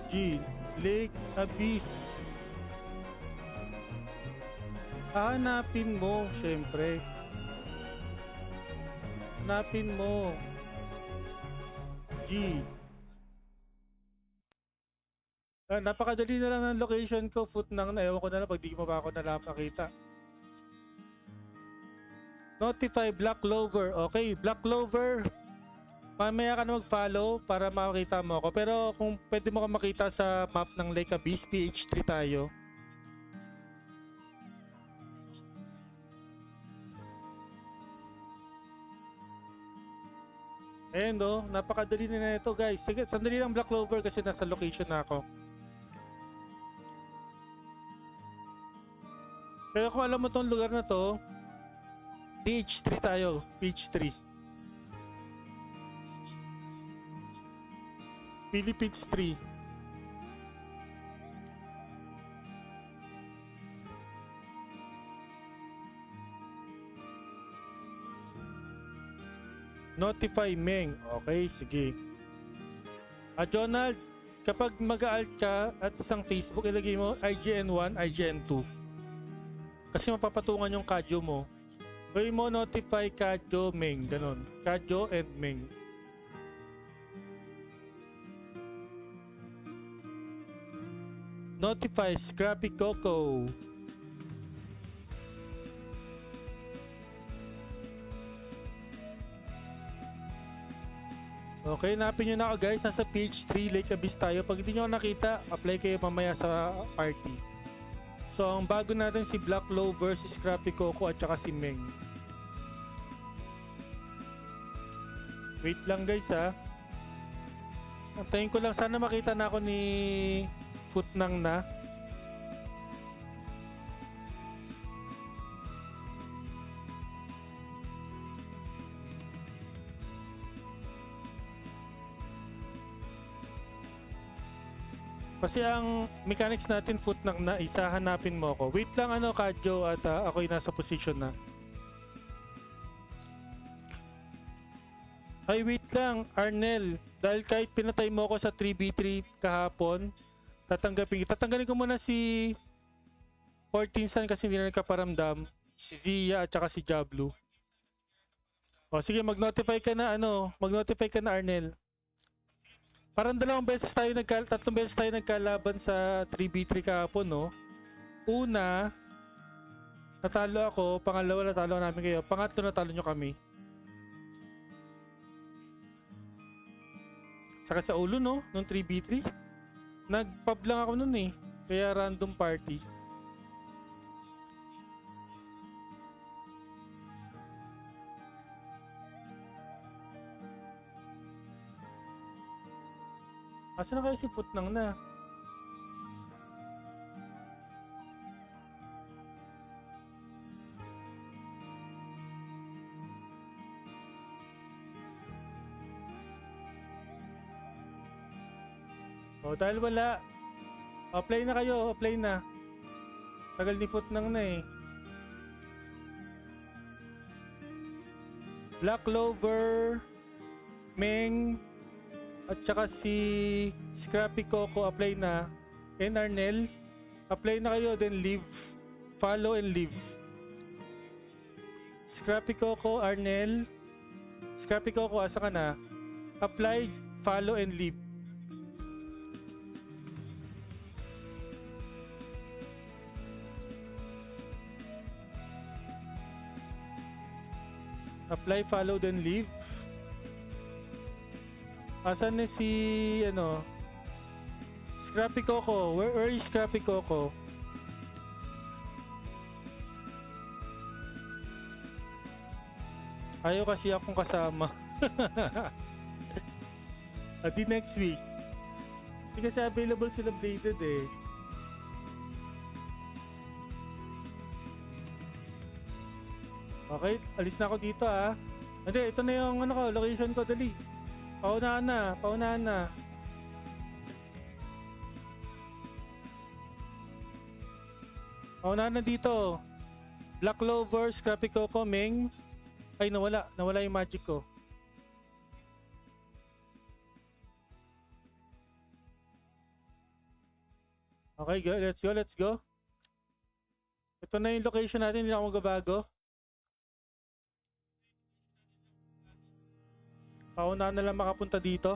G. Lake Abyss. Hanapin mo, syempre. Hanapin mo. G. Napakadali na lang ng location ko. Foot nang na. Ewan ko na lang pag di mo pa ako na lang makita. Notify Black Clover. Okay, Black Clover. Mamaya ka na mag-follow para makita mo ako. Pero kung pwede mo ka makita sa map ng Lake Abyss, PH3 tayo. Ayan no, napakadali na ito guys. Sige, sandali lang Black Clover kasi nasa location na ako. Pero kung alam mo tong lugar na to, PH3 tayo, PH3. Philippines 3. Notify Meng. Okay, sige. Jonald, kapag mag-alt ka at isang Facebook, ilagay mo IGN1, IGN2. Kasi mapapatungan yung kadyo mo. Gawin mo notify kadyo Meng. Ganon. Kadyo and Meng. Notify Scrappy Coco. Okay, napin nyo na ako guys. Nasa page 3 Lake Abyss tayo. Pag hindi nyo nakita, apply kayo mamaya sa party. So, ang bago natin si Black Clover, si Scrappy Coco at saka si Meng. Wait lang guys ha. Antayin ko lang. Sana makita na ako ni Footnang na. Kasi ang mechanics natin Footnang na, isa hanapin mo ako. Wait lang Kadjo at ako'y nasa position na. Ay, wait lang, Arnel. Dahil kahit pinatay mo ako sa 3v3 kahapon, tatanggalin ko muna si 14 Sun kasi hindi na nagkaparamdam. Si Zia at saka si Jablu. O sige, mag-notify ka na Arnel. Parang tatlong beses tayo nagkalaban sa 3v3 kahapon, no? Una, natalo ako. Pangalawa, natalo namin kayo. Pangatlo, natalo nyo kami. Saka sa ulo, no? Nung 3v3. Nag-pub lang ako nun eh. Kaya random party. Asa na kayo si Footnang na? O, dahil wala. Play na kayo, play na. Tagal ni Footnang na eh. Black Clover, Meng, at saka si Scrappy Coco, apply na. And Arnel, apply na kayo, then leave. Follow and leave. Scrappy Coco, Arnel. Scrappy Coco, asa ka na? Apply, follow and leave. Apply, follow, then leave. Asan na si Scrappy Coco? Where is Scrappy Coco? Ayaw kasi akong kasama. Di next week. Hindi kasi available sila Bladed eh. Okay, alis na ako dito ah. Hindi, ito na yung location ko, dali. Paunahan na. Paunahan na dito. Black Clover, Scrappy Coco, Meng. Ay, nawala yung magic ko. Okay, let's go. Ito na yung location natin, hindi na ako magbabago. Paunahan na lang makapunta dito.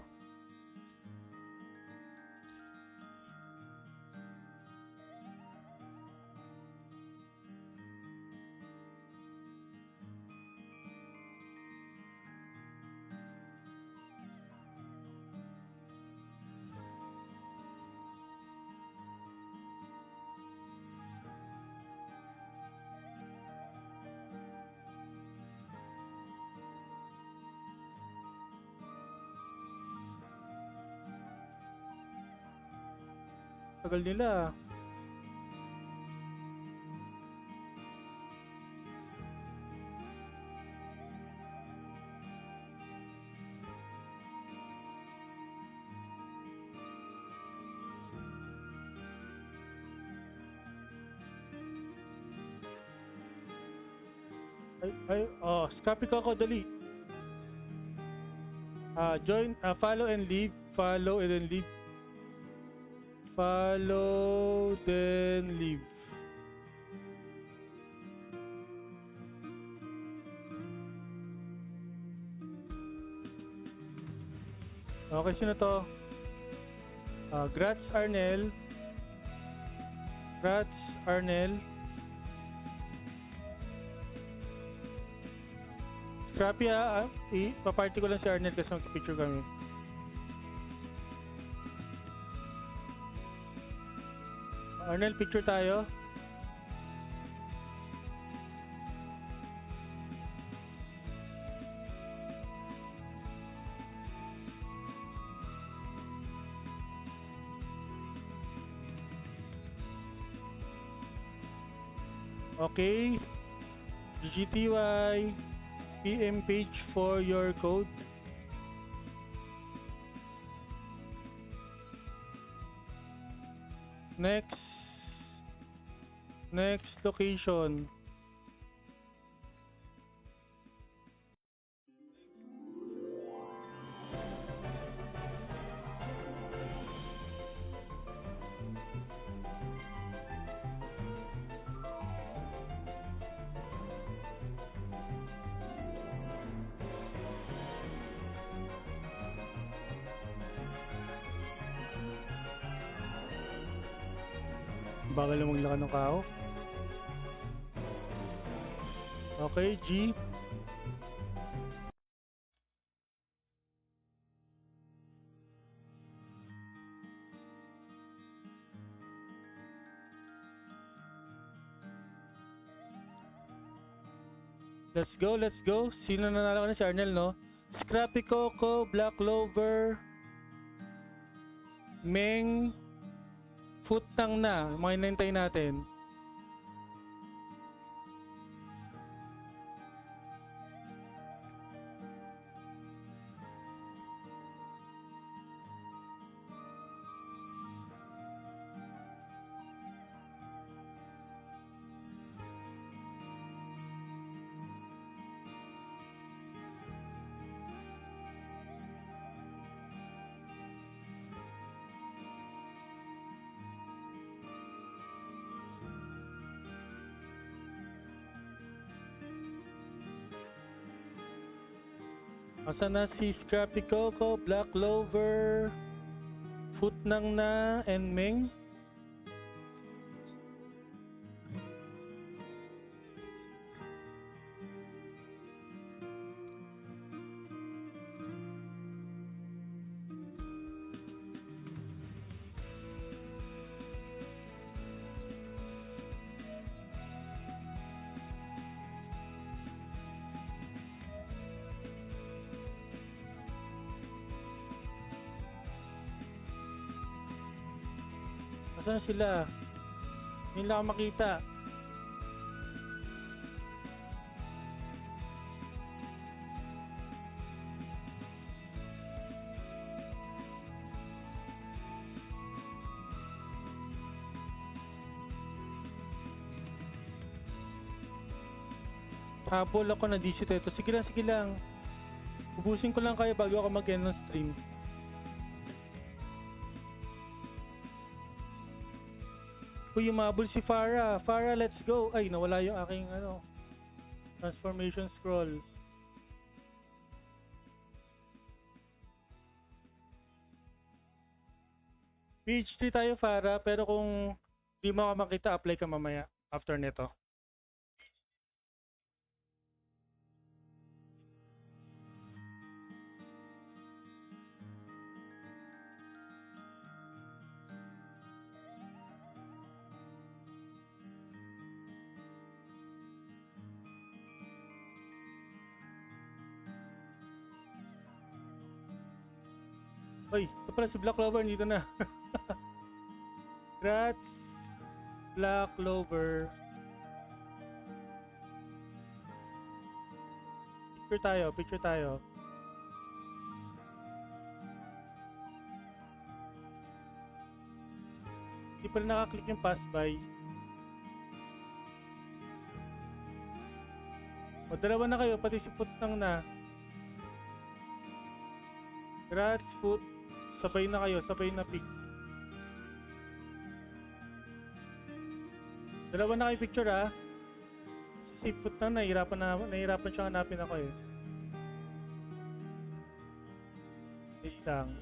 Tagal nila. Scrappy Coco, dali. Join, follow and leave. Follow and then leave. Follow, then leave. Okay, sino to? Grats Arnel. Scrappy paparty ko lang si Arnel kasi mag-picture kami. Arnel, picture tayo. Okay. GTY. PM page for your code. Next. Next location. Bagal na maglakad ng kao. Okay, G. Let's go, let's go. Sino nanalo na si Arnel, no? Scrappy Coco, Black Clover, Meng, Futang na. Mga inantay natin. Asan na si Scrappy Coco, Black Clover, Futnang na, and Meng? Asan sila? Hindi lang ako makita. Habol ako na DC ito. Sige lang, sige lang. Ubusin ko lang kayo bago ako mag-end ng stream. Uy, umabol si Farah. Farah, let's go. Ay, nawala yung aking transformation scroll. PH3 tayo, Farah, pero kung di mo ako makita, apply ka mamaya after nito. Uy, ito pala si Black Clover, dito na. Congrats, Black Clover. Picture tayo. Hindi pala nakaklik yung pass by. O, dalawa na kayo, pati si Futang na. Congrats, Fut. Sabay na kayo, sabay na pick. Dalawa na kayo picture, ha. Si Futang nahihirapan siya hanapin ako eh. Wait lang.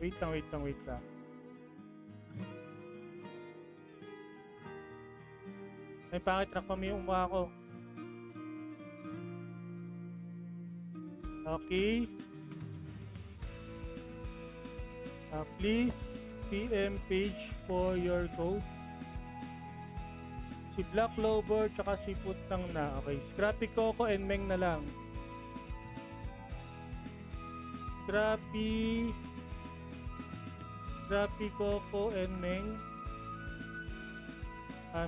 May pangit na kami yung mukha ko. Okay. Please PM page for your code. Si Black Clover tsaka si Futang na. Okay. Scrappy Coco and Meng na lang. Scrappy Coco and Meng.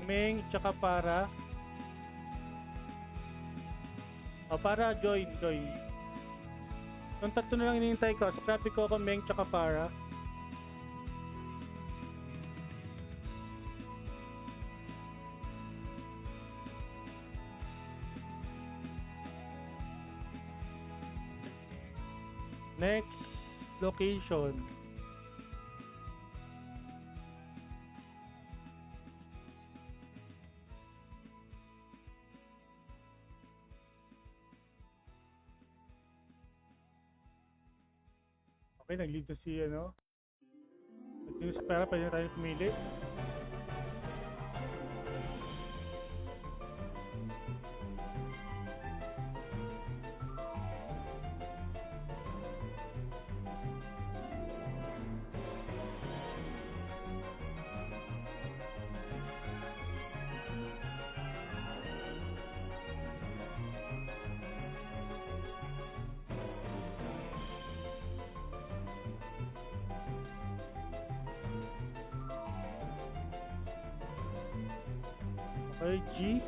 Meng tsaka para. O, para join. Yung tatlo na lang hinihintay ko. Scrappy, Coco, Meng, tsaka para. Next location. Okay, nag-lead na si ano. Nag-lead si Pera, pwede na tayo pumili. Okay, G.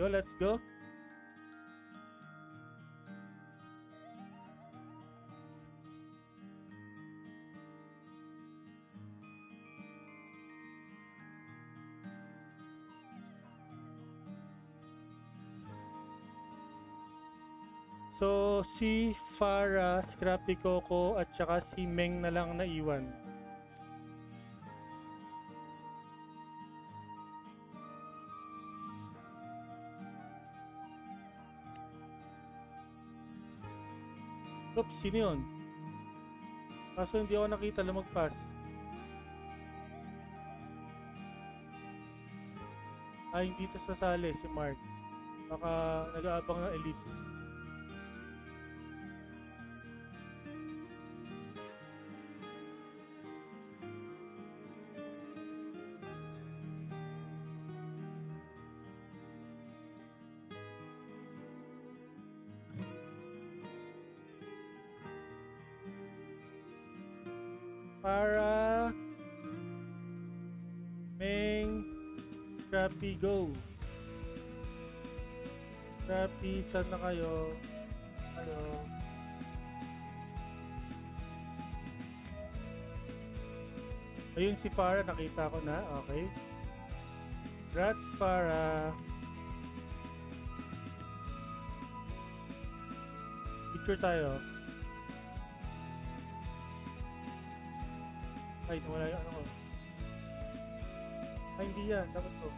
Let's go. So, si Farah, Scrappy, Coco, at saka si Meng na lang naiwan. Oops, sino yun? Kaso hindi ako nakita lumagpas. Ay, hindi ito sasali si Mark. Baka nag-aabang ng elite. Para Meng, Scrappy, go. Scrappy, saan na kayo? Hello. Ayun si Farah, nakita ko na. Okay. Congrats, Farah. Picture tayo. Ay, nawala yung ano ko. Ay, hindi yan. Dapat to.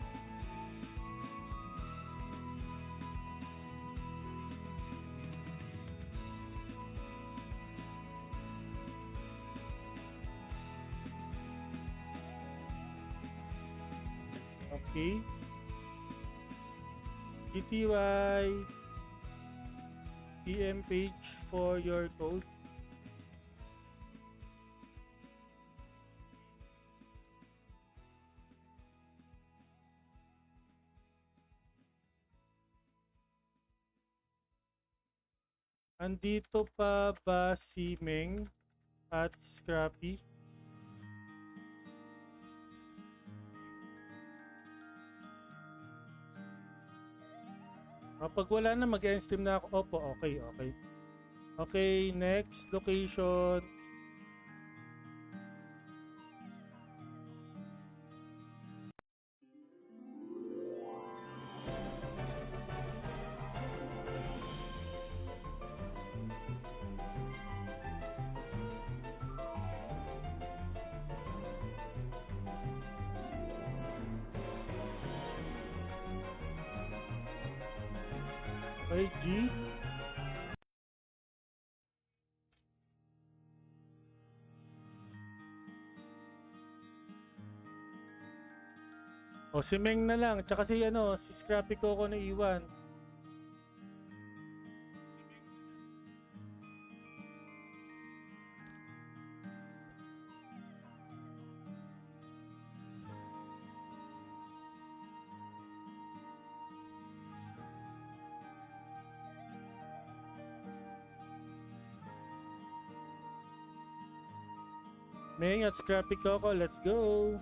Okay. GTY PM page for your code. Andito pa ba si Meng at Scrappy? Pag wala na, mag-end stream na ako. Opo, okay. Okay, next location. Okay, G. O, si Meng na lang. Tsaka si, si Scrappy Coco na iwan. Meng at Scrappy Coco, let's go!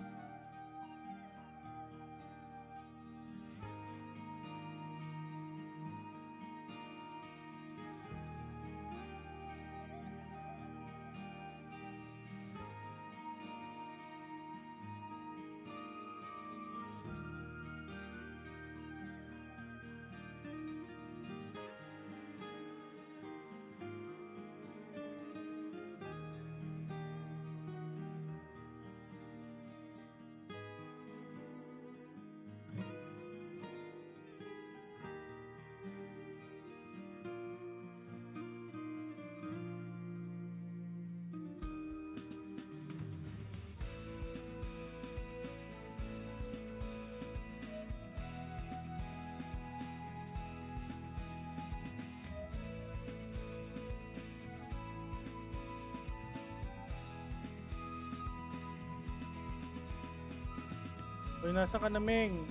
Uy, nasa ka na, Meng?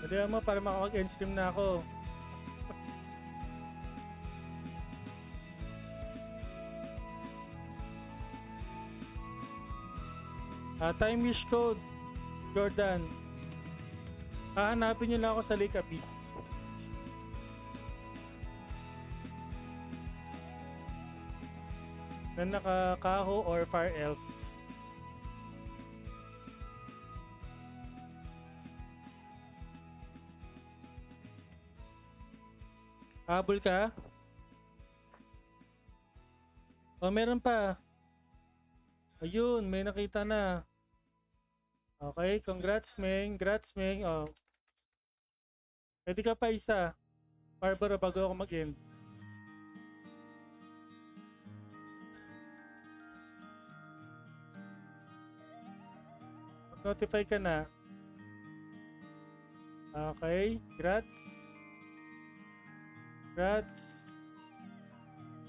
Pwede mo para makakag-end stream na ako. Time wish code, Jordan. Hahanapin nyo lang ako sa Lake Abyss. Na nakakaho or fire elf. Habol ka? Oh, meron pa. Ayun, may nakita na. Okay, congrats, Meng. Congrats, Meng. Oh. Pwede ka pa isa. Barbara, bago ako mag-end. Mag-notify ka na. Okay, congrats. Congrats.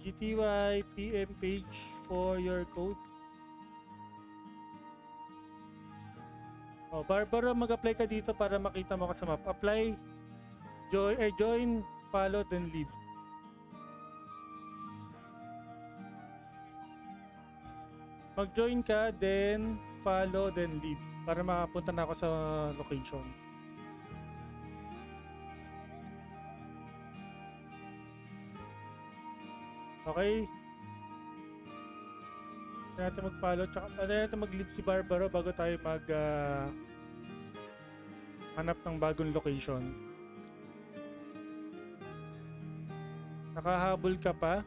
GTY PM page for your code. Oh, Barbara, mag-apply ka dito para makita mo ka sa map. Apply, join, follow, then leave. Mag-join ka, then follow, then leave. Para makapunta na ako sa location. Okay. Hindi natin mag-follow. Tsaka natin mag-leave si Barbara bago tayo hanap ng bagong location. Nakahabol ka pa?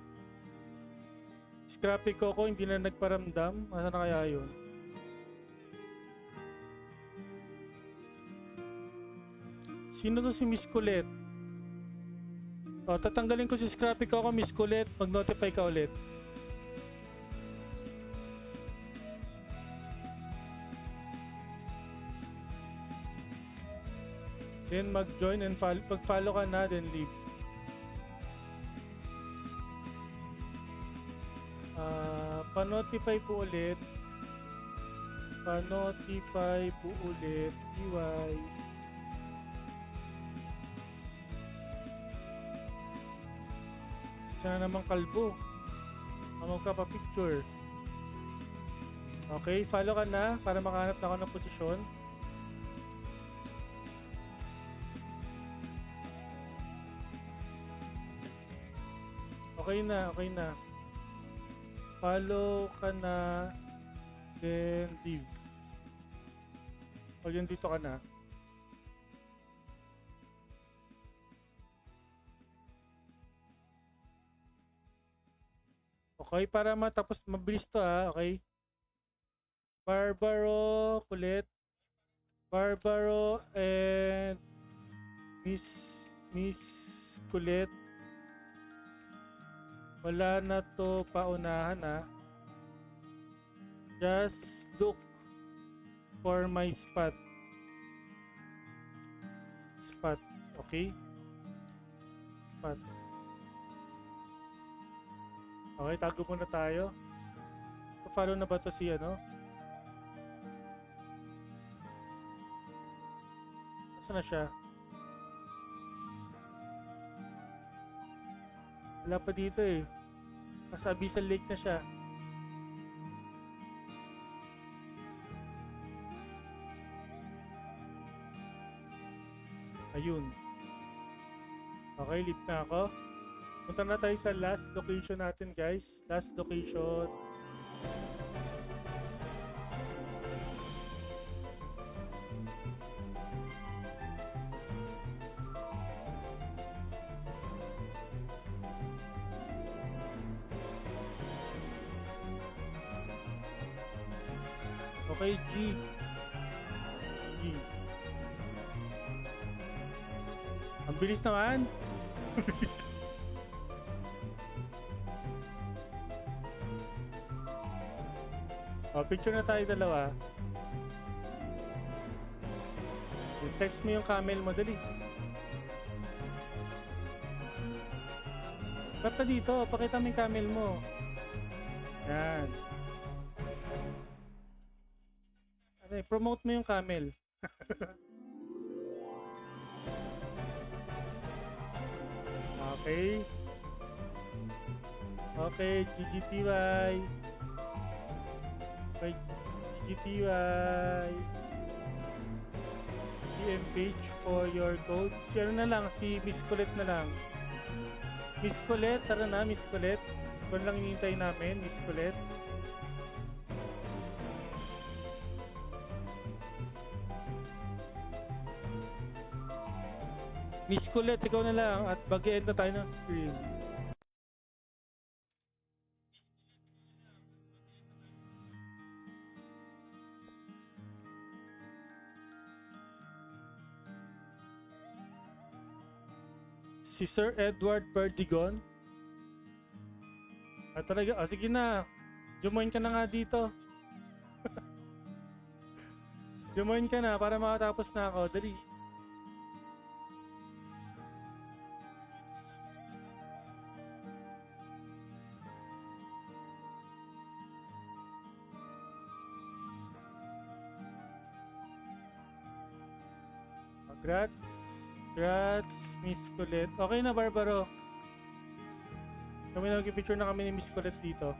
Scrappy Coco hindi na nagparamdam. Asa na kaya yun? Sino to si Miss Colette? O, tatanggalin ko si Scrappy Coco, Miss Colette. Mag-notify ka ulit. Then mag-join and pag-follow ka na, then leave. Pa-notify po ulit. Pa-notify po ulit. DY. Sana naman kalbo. Magpa-picture. Okay, follow ka na para makahanap na ako ng posisyon. Okay na. Follow ka na, then leave. O, yun, dito ka na. Okay, para matapos, mabilis to okay? Barbaro, Colette. Barbaro and Miss Colette. Wala na to paunahan Just look for my spot. Okay? Spot. Okay, tago muna tayo. Follow na ba to si ano? Saan na siya? Wala pa dito eh. Nasa Abyssal Lake na siya. Ayun. Okay, leave na ako. Punta na tayo sa last location natin, guys. Last location. Okay, G. G. Ang bilis naman. Picture na tayo dalawa. Text mo yung camel mo, dali. Tap dito, pakita mo yung camel mo. Yan. Promote mo yung camel. Okay. Okay, GGTY. Okay, GGTY. DM page for your code. Si ano na lang, si Miss Colette na lang. Miss Colette, tara na, Miss Colette. Kung lang hinihintay namin, Miss Colette. Miss Colette, ikaw na lang at mag-end na tayo ng stream. Si Sir Edward Perdigon. Talaga, sige na. Jumoin ka na nga dito. Jumoin ka na para makatapos na ako. Dali. Congrats, Miss Colette. Okay na, Barbaro. Kami nag-picture na kami ni Miss Colette dito.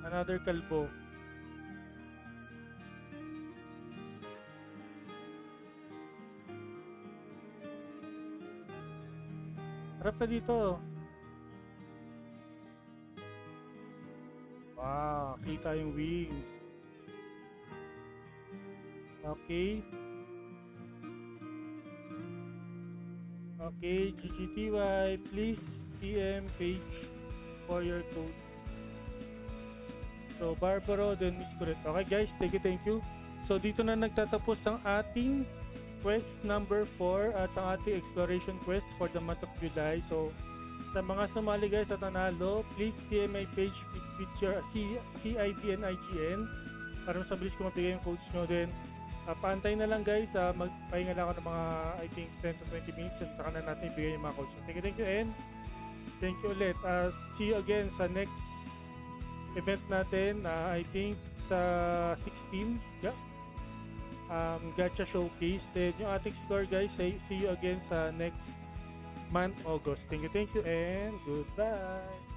Another kalbo. Harap ka dito. Wow, kita yung wings. Okay. Okay, GGTY, please PM page for your code. So, Barbaro, then Miss Colette. Okay guys, thank you. So, dito na nagtatapos ang ating quest number 4 at ang ating exploration quest for the month of July. So, sa mga sumali guys at nanalo, please PM my page with your CID and IGN para mas mabilis ko mabigay yung codes nyo. Then, paantay na lang guys, magpahinga lang ako ng mga I think 10 to 20 minutes at saka na natin ibigay yung mga codes. Thank you and thank you ulit. See you again sa next event natin, I think sa 16, yeah. Gacha showcase. Then yung ating score guys, see you again sa next month, August. Thank you and goodbye.